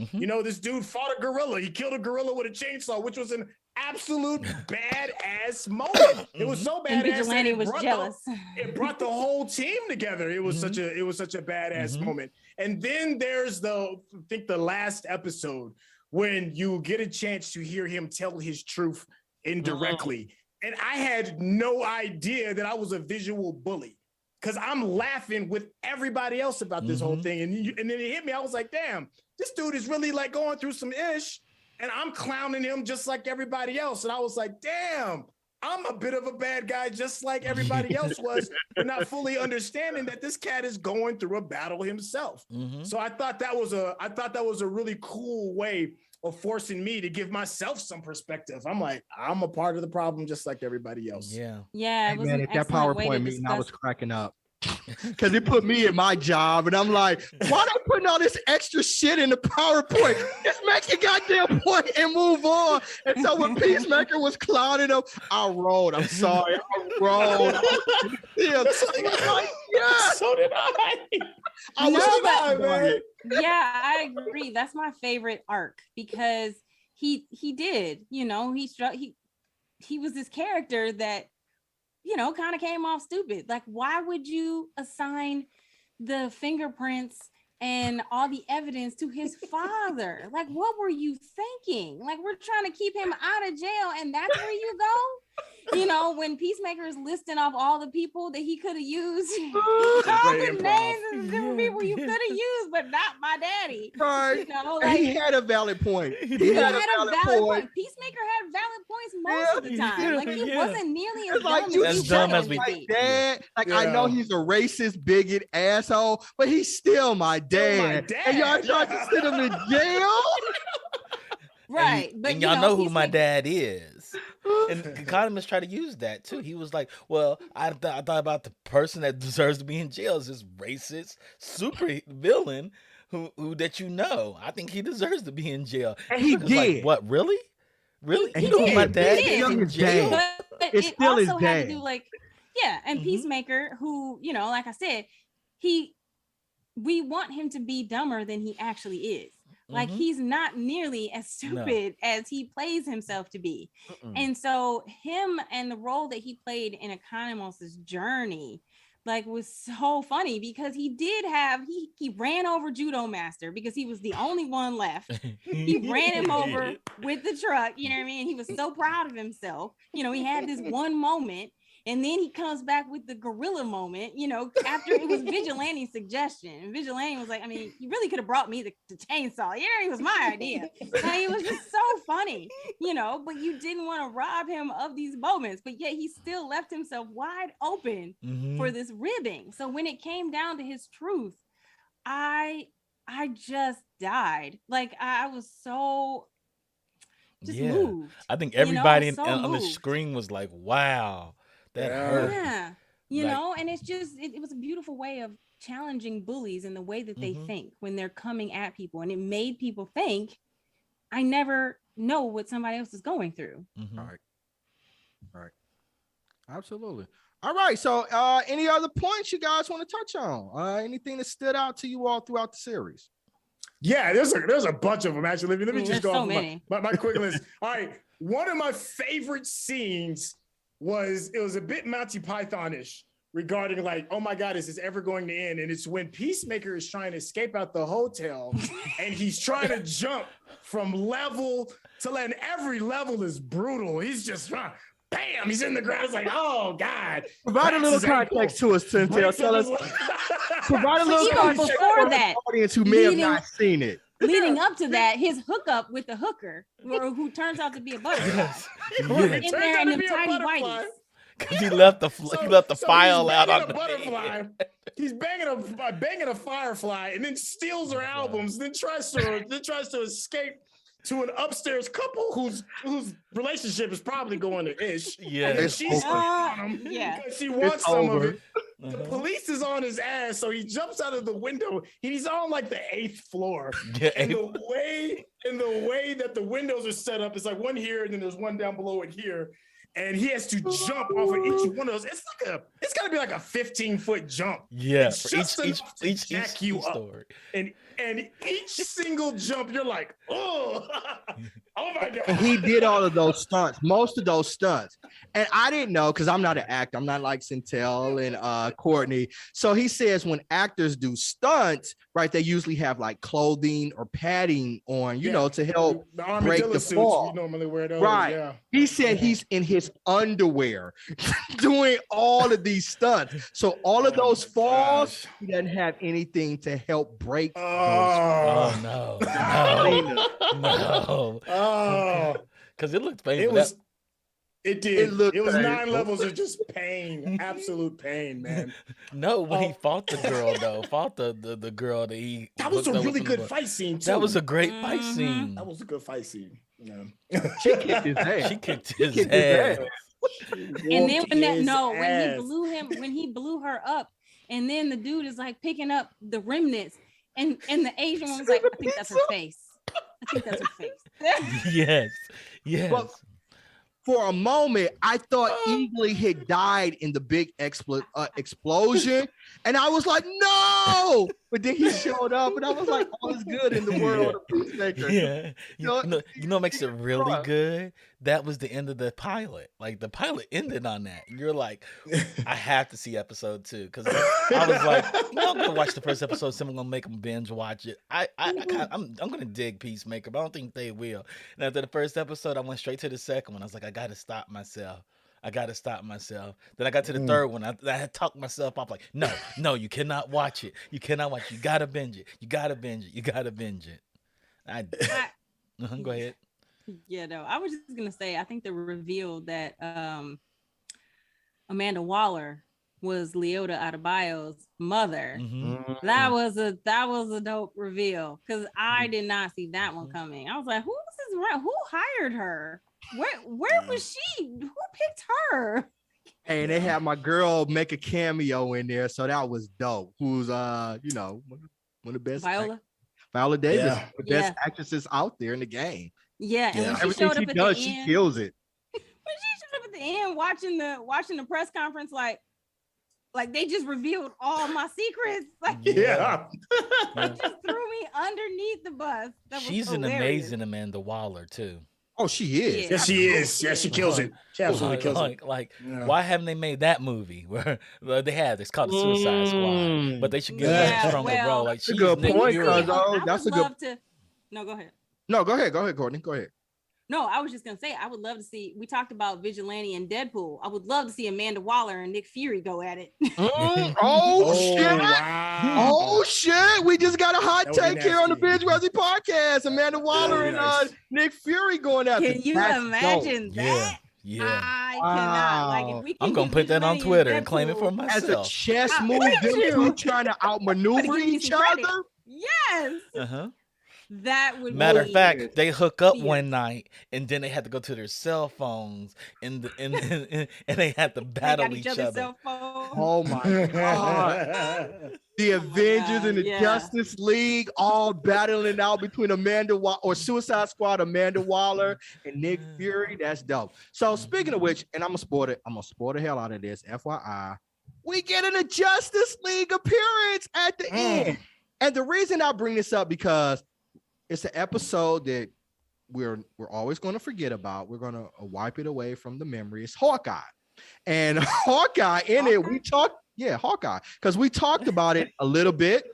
This dude fought a gorilla. He killed a gorilla with a chainsaw, which was an absolute badass moment. It was so badass. And Vigilante was jealous. It brought the whole team together. It was such a badass moment. And then there's the last episode when you get a chance to hear him tell his truth indirectly. And I had no idea that I was a visual bully, because I'm laughing with everybody else about this whole thing. And then it hit me. I was like, damn, this dude is really like going through some ish, and I'm clowning him just like everybody else. And I was like, damn, I'm a bit of a bad guy, just like everybody else was, but not fully understanding that this cat is going through a battle himself. So I thought that was a really cool way of forcing me to give myself some perspective. I'm like, I'm a part of the problem, just like everybody else. Yeah. Hey, man, at that PowerPoint meeting, I was cracking up. Because it put me in my job, and I'm like, why are they putting all this extra shit in the PowerPoint? Just make your goddamn point and move on. And so when Peacemaker was clowning him, I rolled. I'm sorry, I rolled. Yeah, so did I. I was man. Yeah, I agree. That's my favorite arc, because he did, he was this character that kind of came off stupid. Like, why would you assign the fingerprints and all the evidence to his father? Like, what were you thinking? Like, we're trying to keep him out of jail, and that's where you go? When Peacemaker is listing off all the people that he could have used, all the names of different people you could have used, but not my daddy. Right. Like, he had a valid point. He had a valid point. Peacemaker had valid points most of the time. Like, he wasn't nearly as dumb as we think. Dad, I know he's a racist, bigot, asshole, but he's still my dad. And y'all trying to sit him in jail? Right. And y'all know who my dad is. And economists try to use that too. He was like, well, I thought about the person that deserves to be in jail is this racist super villain who that I think he deserves to be in jail. And he did. Like, what, really? Really? He You know did. my dad He is did. in jail. But It's it still his also had dad. to do and Peacemaker, who, like I said, we want him to be dumber than he actually is. Like, he's not nearly as stupid as he plays himself to be. And so him and the role that he played in Economos' journey, was so funny, because he did have, he ran over Judo Master because he was the only one left. He ran him over with the truck, you know what I mean? He was so proud of himself. He had this one moment. And then he comes back with the gorilla moment, after it was Vigilante's suggestion. And Vigilante was like, I mean, you really could have brought me the chainsaw. It was my idea. It was just so funny, but you didn't want to rob him of these moments. But yet he still left himself wide open for this ribbing. So when it came down to his truth, I just died. Like, I was so just moved. I think everybody on the screen was like, wow. That hurt. Yeah, and it's just it was a beautiful way of challenging bullies in the way that they think when they're coming at people, and it made people think, I never know what somebody else is going through. All right, absolutely. All right, so any other points you guys want to touch on? Anything that stood out to you all throughout the series? Yeah, there's a bunch of them, actually. Let me just go off my quick list. All right, one of my favorite scenes was a bit Monty Python-ish, regarding like, oh my God, is this ever going to end? And it's when Peacemaker is trying to escape out the hotel and he's trying to jump from level to level. And every level is brutal. He's just bam, he's in the ground. It's like, oh God. Provide a little context to us, Tintel. Tell us. Provide a little context before for that, the audience who may have not seen it. Leading up to that, his hookup with the hooker, who turns out to be a butterfly, in there in the tiny whities. Because he left the file out on the butterfly. He's banging a firefly, and then steals her albums. Then tries to escape to an upstairs couple whose relationship is probably going to ish. Yeah, and she's on him because she wants some of it. The police is on his ass, so he jumps out of the window. He's on like the 8th floor. Yeah, and the way that the windows are set up, it's like one here, and then there's one down below it here. And he has to jump off of each one of those. It's gotta be like a 15-foot jump. Yeah, it's for each story. And each single jump, you're like, oh my God. And he did all of those stunts, most of those stunts. And I didn't know, because I'm not an actor. I'm not like Centel and Courtney. So he says when actors do stunts, right, they usually have like clothing or padding on, you know, to help break the fall. We normally wear those. Right. Yeah. He said he's in his underwear doing all of these stunts. So all of those falls, he doesn't have anything to help break. Oh no. Oh, because it looked painful. It did. It was 9 levels of just pain, absolute pain, man. No, when he fought the girl though, the girl that he. That was a really good fight scene too. That was a great fight scene. That was a good fight scene. Yeah. She kicked his ass. She kicked his ass. And then when he blew her up, and then the dude is like picking up the remnants, and the Asian one was like, I think that's her face. I think that's her face. Yes. But for a moment, I thought Eagly had died in the big explosion. And I was like, no. But then he showed up, and I was like, all is good in the world of Peacemaker. Yeah. You know what makes it really good? That was the end of the pilot. Like, the pilot ended on that. And you're like, I have to see episode 2. Because I was like, I'm going to watch the first episode. Someone's going to make them binge watch it. I'm going to dig Peacemaker, but I don't think they will. And after the first episode, I went straight to the second one. I was like, I got to stop myself. Then I got to the third one. I had talked myself off like, no, you cannot watch it. You got to binge it. You got to binge it. Go ahead. Yeah, no, I was just going to say, I think the reveal that Amanda Waller was Leota Adebayo's mother. Mm-hmm. That was a dope reveal, because I did not see that one coming. I was like, who hired her? Where was she? Who picked her? Hey, and they had my girl make a cameo in there, so that was dope. Who's one of the best, Viola Davis, the best actresses out there in the game. Yeah, and when she everything showed she up at does, the she end, kills it. When she showed up at the end, watching the press conference, like they just revealed all my secrets. Like, It just threw me underneath the bus. She's an amazing Amanda Waller too. Oh, she is. Yes, she is. Yeah, she kills it. She absolutely kills it. Why haven't they made that movie? Where it's called the Suicide Squad, but they should give her a stronger role. Like, she's a good point. That's a good. No, go ahead. No, go ahead, Courtney. Go ahead. No, I was just gonna say I would love to see. We talked about Vigilante and Deadpool. I would love to see Amanda Waller and Nick Fury go at it. Shit! Wow. Oh shit! We just got a hot take here on the BingeWorthy podcast. Amanda Waller and Nick Fury going at it. Can you imagine that? Yeah. I cannot. Like, if we can I'm gonna put that on Twitter and claim it for myself. As a chess move, them two trying to outmaneuver each other. Yes. That would Matter of fact, they hook up one night and then they had to go to their cell phones and they had to battle each other. Cell phone. Oh my god. The Avengers and the Justice League all battling out between Suicide Squad, Amanda Waller and Nick Fury. That's dope. So speaking of which, and I'm gonna spoil the hell out of this, FYI, we get a Justice League appearance at the end. And the reason I bring this up, because it's an episode that we're always going to forget about. We're going to wipe it away from the memory. It's Hawkeye. And Hawkeye in it, we talked Yeah, Hawkeye. Because we talked about it a little bit.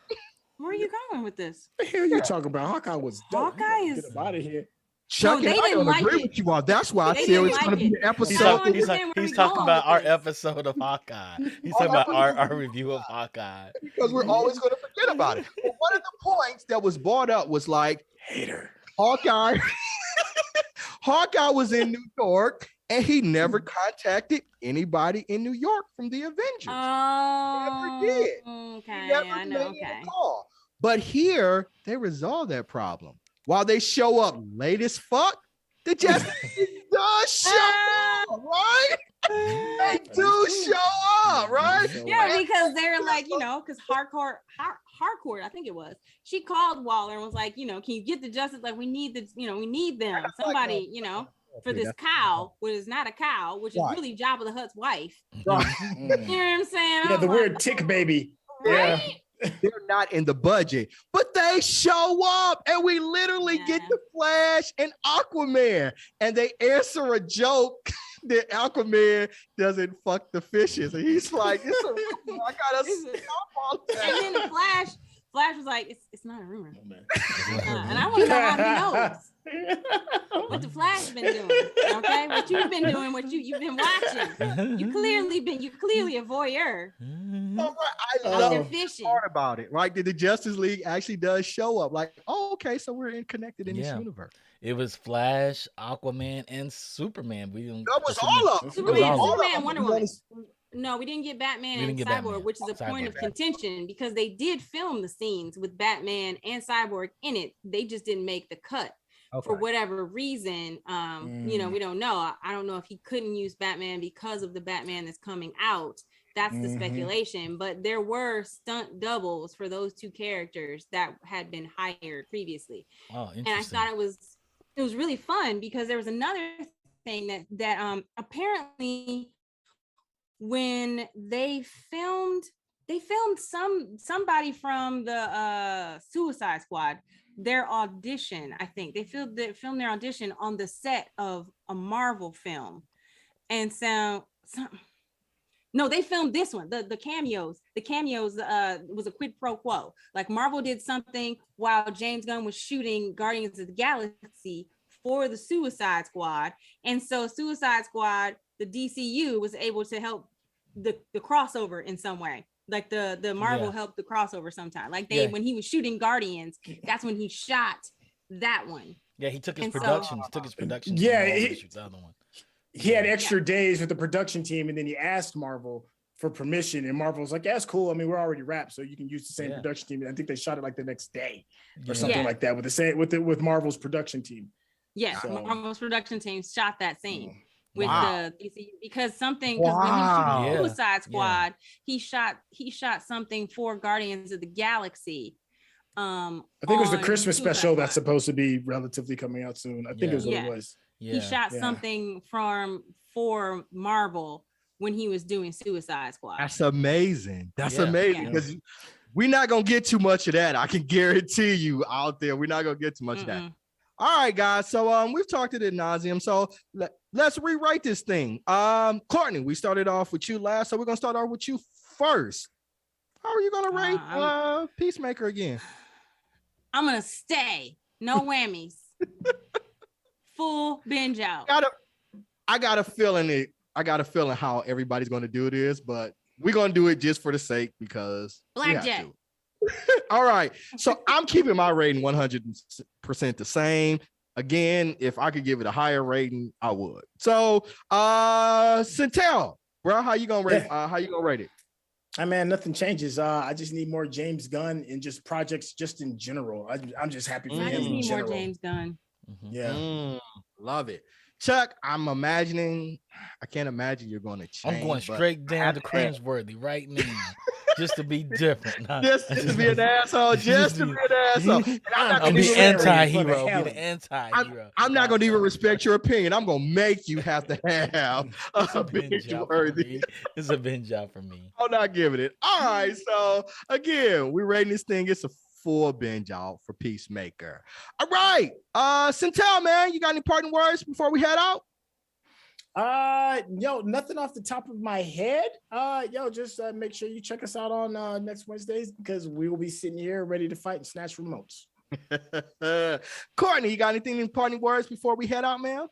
Where are you going with this? What the hell you talking about? Hawkeye was dope. Hawkeye Get is- him out of here. Chuck No, and they I didn't don't like agree it. with you all. That's why I They said didn't it's like going to be it. an I episode. don't understand where he's we talking going about with our this. episode of Hawkeye. He's talking about our review of Hawkeye. Because we're always going to forget about it. But one of the points that was brought up was like, Hater. Hawkeye. Hawkeye was in New York and he never contacted anybody in New York from the Avengers. Oh, Never did. okay. He never I know. made Okay. a call. But here they resolve that problem. While they show up late as fuck, the Justice League does show up, right? They do show up, right? Yeah, because they're like, because Harcourt, I think it was. She called Waller and was like, can you get the Justice? Like, we need we need them. Somebody, for this cow, which is not a cow, which is really Jabba the Hutt's wife. Right. You know what I'm saying? Yeah, the weird tick baby. Right? Yeah. They're not in the budget, but they show up and we literally get the Flash and Aquaman and they answer a joke that Aquaman doesn't fuck the fishes. And he's like, I gotta stop all that. And then the Flash was like, it's not a rumor. And I want to know how he knows what the Flash been doing. Okay, what you've been doing, what you've been watching. You clearly a voyeur. I Out love there the fishing. part about it, right? That the Justice League actually does show up. Like, oh, okay, so we're connected in this universe. It was Flash, Aquaman, and Superman. We didn't. That was all of them. Superman, all of Superman, Wonder Woman. No, we didn't get Batman We and didn't get Cyborg, Batman. which is a point of contention because they did film the scenes with Batman and Cyborg in it. They just didn't make the cut. For whatever reason, we don't know. I don't know if he couldn't use Batman because of the Batman that's coming out. That's the speculation. But there were stunt doubles for those two characters that had been hired previously. Oh, interesting. And I thought it was really fun because there was another thing that apparently when they filmed somebody from the Suicide Squad, their audition, I think they filmed their audition on the set of a Marvel film. And no, they filmed this one, the cameos was a quid pro quo. Like Marvel did something while James Gunn was shooting Guardians of the Galaxy for the Suicide Squad. And so Suicide Squad, the DCU, was able to help the crossover in some way. Like the Marvel helped the crossover sometime. Like when he was shooting Guardians, that's when he shot that one. Yeah, he took his productions. Yeah, he had extra days with the production team, and then he asked Marvel for permission, and Marvel was like, "Yeah, that's cool. I mean, we're already wrapped, so you can use the same production team." And I think they shot it like the next day or something like that with Marvel's production team. Yes, Marvel's production team shot that scene. With the DCU because something Wow. when he was shooting Suicide Squad, he shot something for Guardians of the Galaxy. I think it was the Christmas special that's supposed to be relatively coming out soon. I think it was what it was. He shot something for Marvel when he was doing Suicide Squad. That's amazing. That's amazing because we're not gonna get too much of that. I can guarantee you out there, we're not gonna get too much of that. All right, guys. So we've talked it ad nauseum. So let's rewrite this thing. Courtney, we started off with you last, so we're gonna start off with you first. How are you gonna rate Peacemaker again? I'm gonna stay. No whammies. Full binge out. I got a feeling how everybody's gonna do this, but we're gonna do it just for the sake because Blackjack. All right, so I'm keeping my rating 100% the same. Again, if I could give it a higher rating, I would. So, Centel, bro, how you gonna rate it? I mean, nothing changes. I just need more James Gunn and just projects just in general. I'm just happy for him. I just in need more general. James Gunn. Yeah, love it. Chuck, I can't imagine you're going to change. I'm going straight down to cringeworthy right now, just to be different. Just to be an asshole. Just to be an asshole. I'm the anti-hero. I'm not going to even respect your opinion. I'm going to make you have to have a binge-worthy. It's a binge out for me. I'm not giving it. All right. So again, we're rating this thing. It's a full binge out for Peacemaker. All right. Centel, man, you got any parting words before we head out? Yo, nothing off the top of my head. Just make sure you check us out on next Wednesdays because we will be sitting here ready to fight and snatch remotes. Courtney, you got anything in parting words before we head out, man?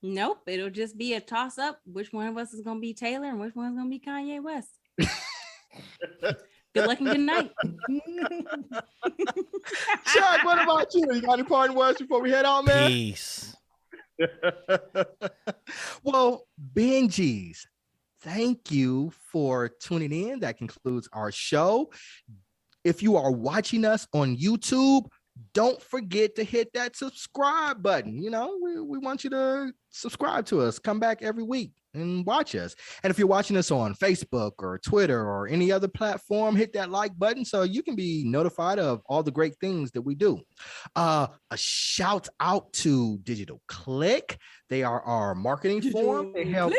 Nope. It'll just be a toss up. Which one of us is gonna be Taylor and which one's gonna be Kanye West? Good luck and good night. Chuck, what about you? You got any parting words before we head out, man? Peace. Well, Benjies, thank you for tuning in. That concludes our show. If you are watching us on YouTube, don't forget to hit that subscribe button. You know, we want you to subscribe to us. Come back every week and watch us. And if you're watching us on Facebook or Twitter or any other platform, hit that like button so you can be notified of all the great things that we do. A shout out to Digital Click. They are our marketing firm. They help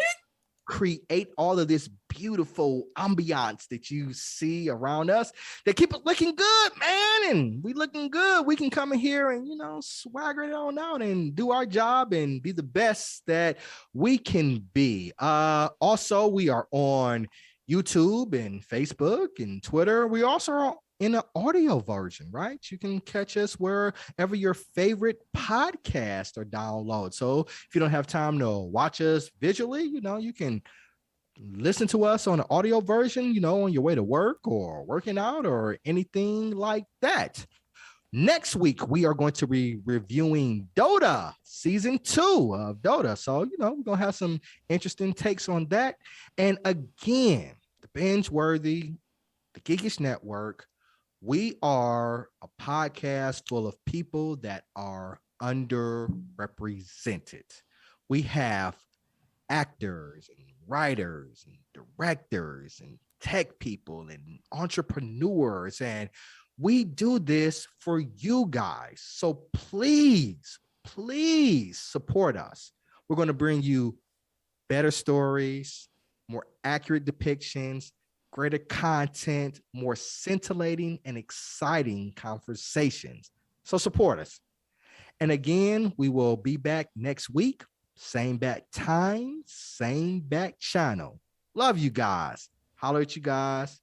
create all of this beautiful ambiance that you see around us. They keep it looking good, man, and we looking good. We can come in here and, you know, swagger it on out and do our job and be the best that we can be. Also, we are on YouTube and Facebook and Twitter. We also are in an audio version, right? You can catch us wherever your favorite podcasts are downloaded. So if you don't have time to watch us visually, you know, you can listen to us on an audio version, you know, on your way to work or working out or anything like that. Next week, we are going to be reviewing Dota, season 2 of Dota. So, you know, we're going to have some interesting takes on that. And again, the BingeWorthy, the Geekish Network, we are a podcast full of people that are underrepresented. We have actors and writers and directors and tech people and entrepreneurs, and we do this for you guys. So please support us. We're going to bring you better stories, more accurate depictions, greater content, more scintillating and exciting conversations. So support us. And again, we will be back next week. Same bat time, same bat channel. Love you guys. Holler at you guys.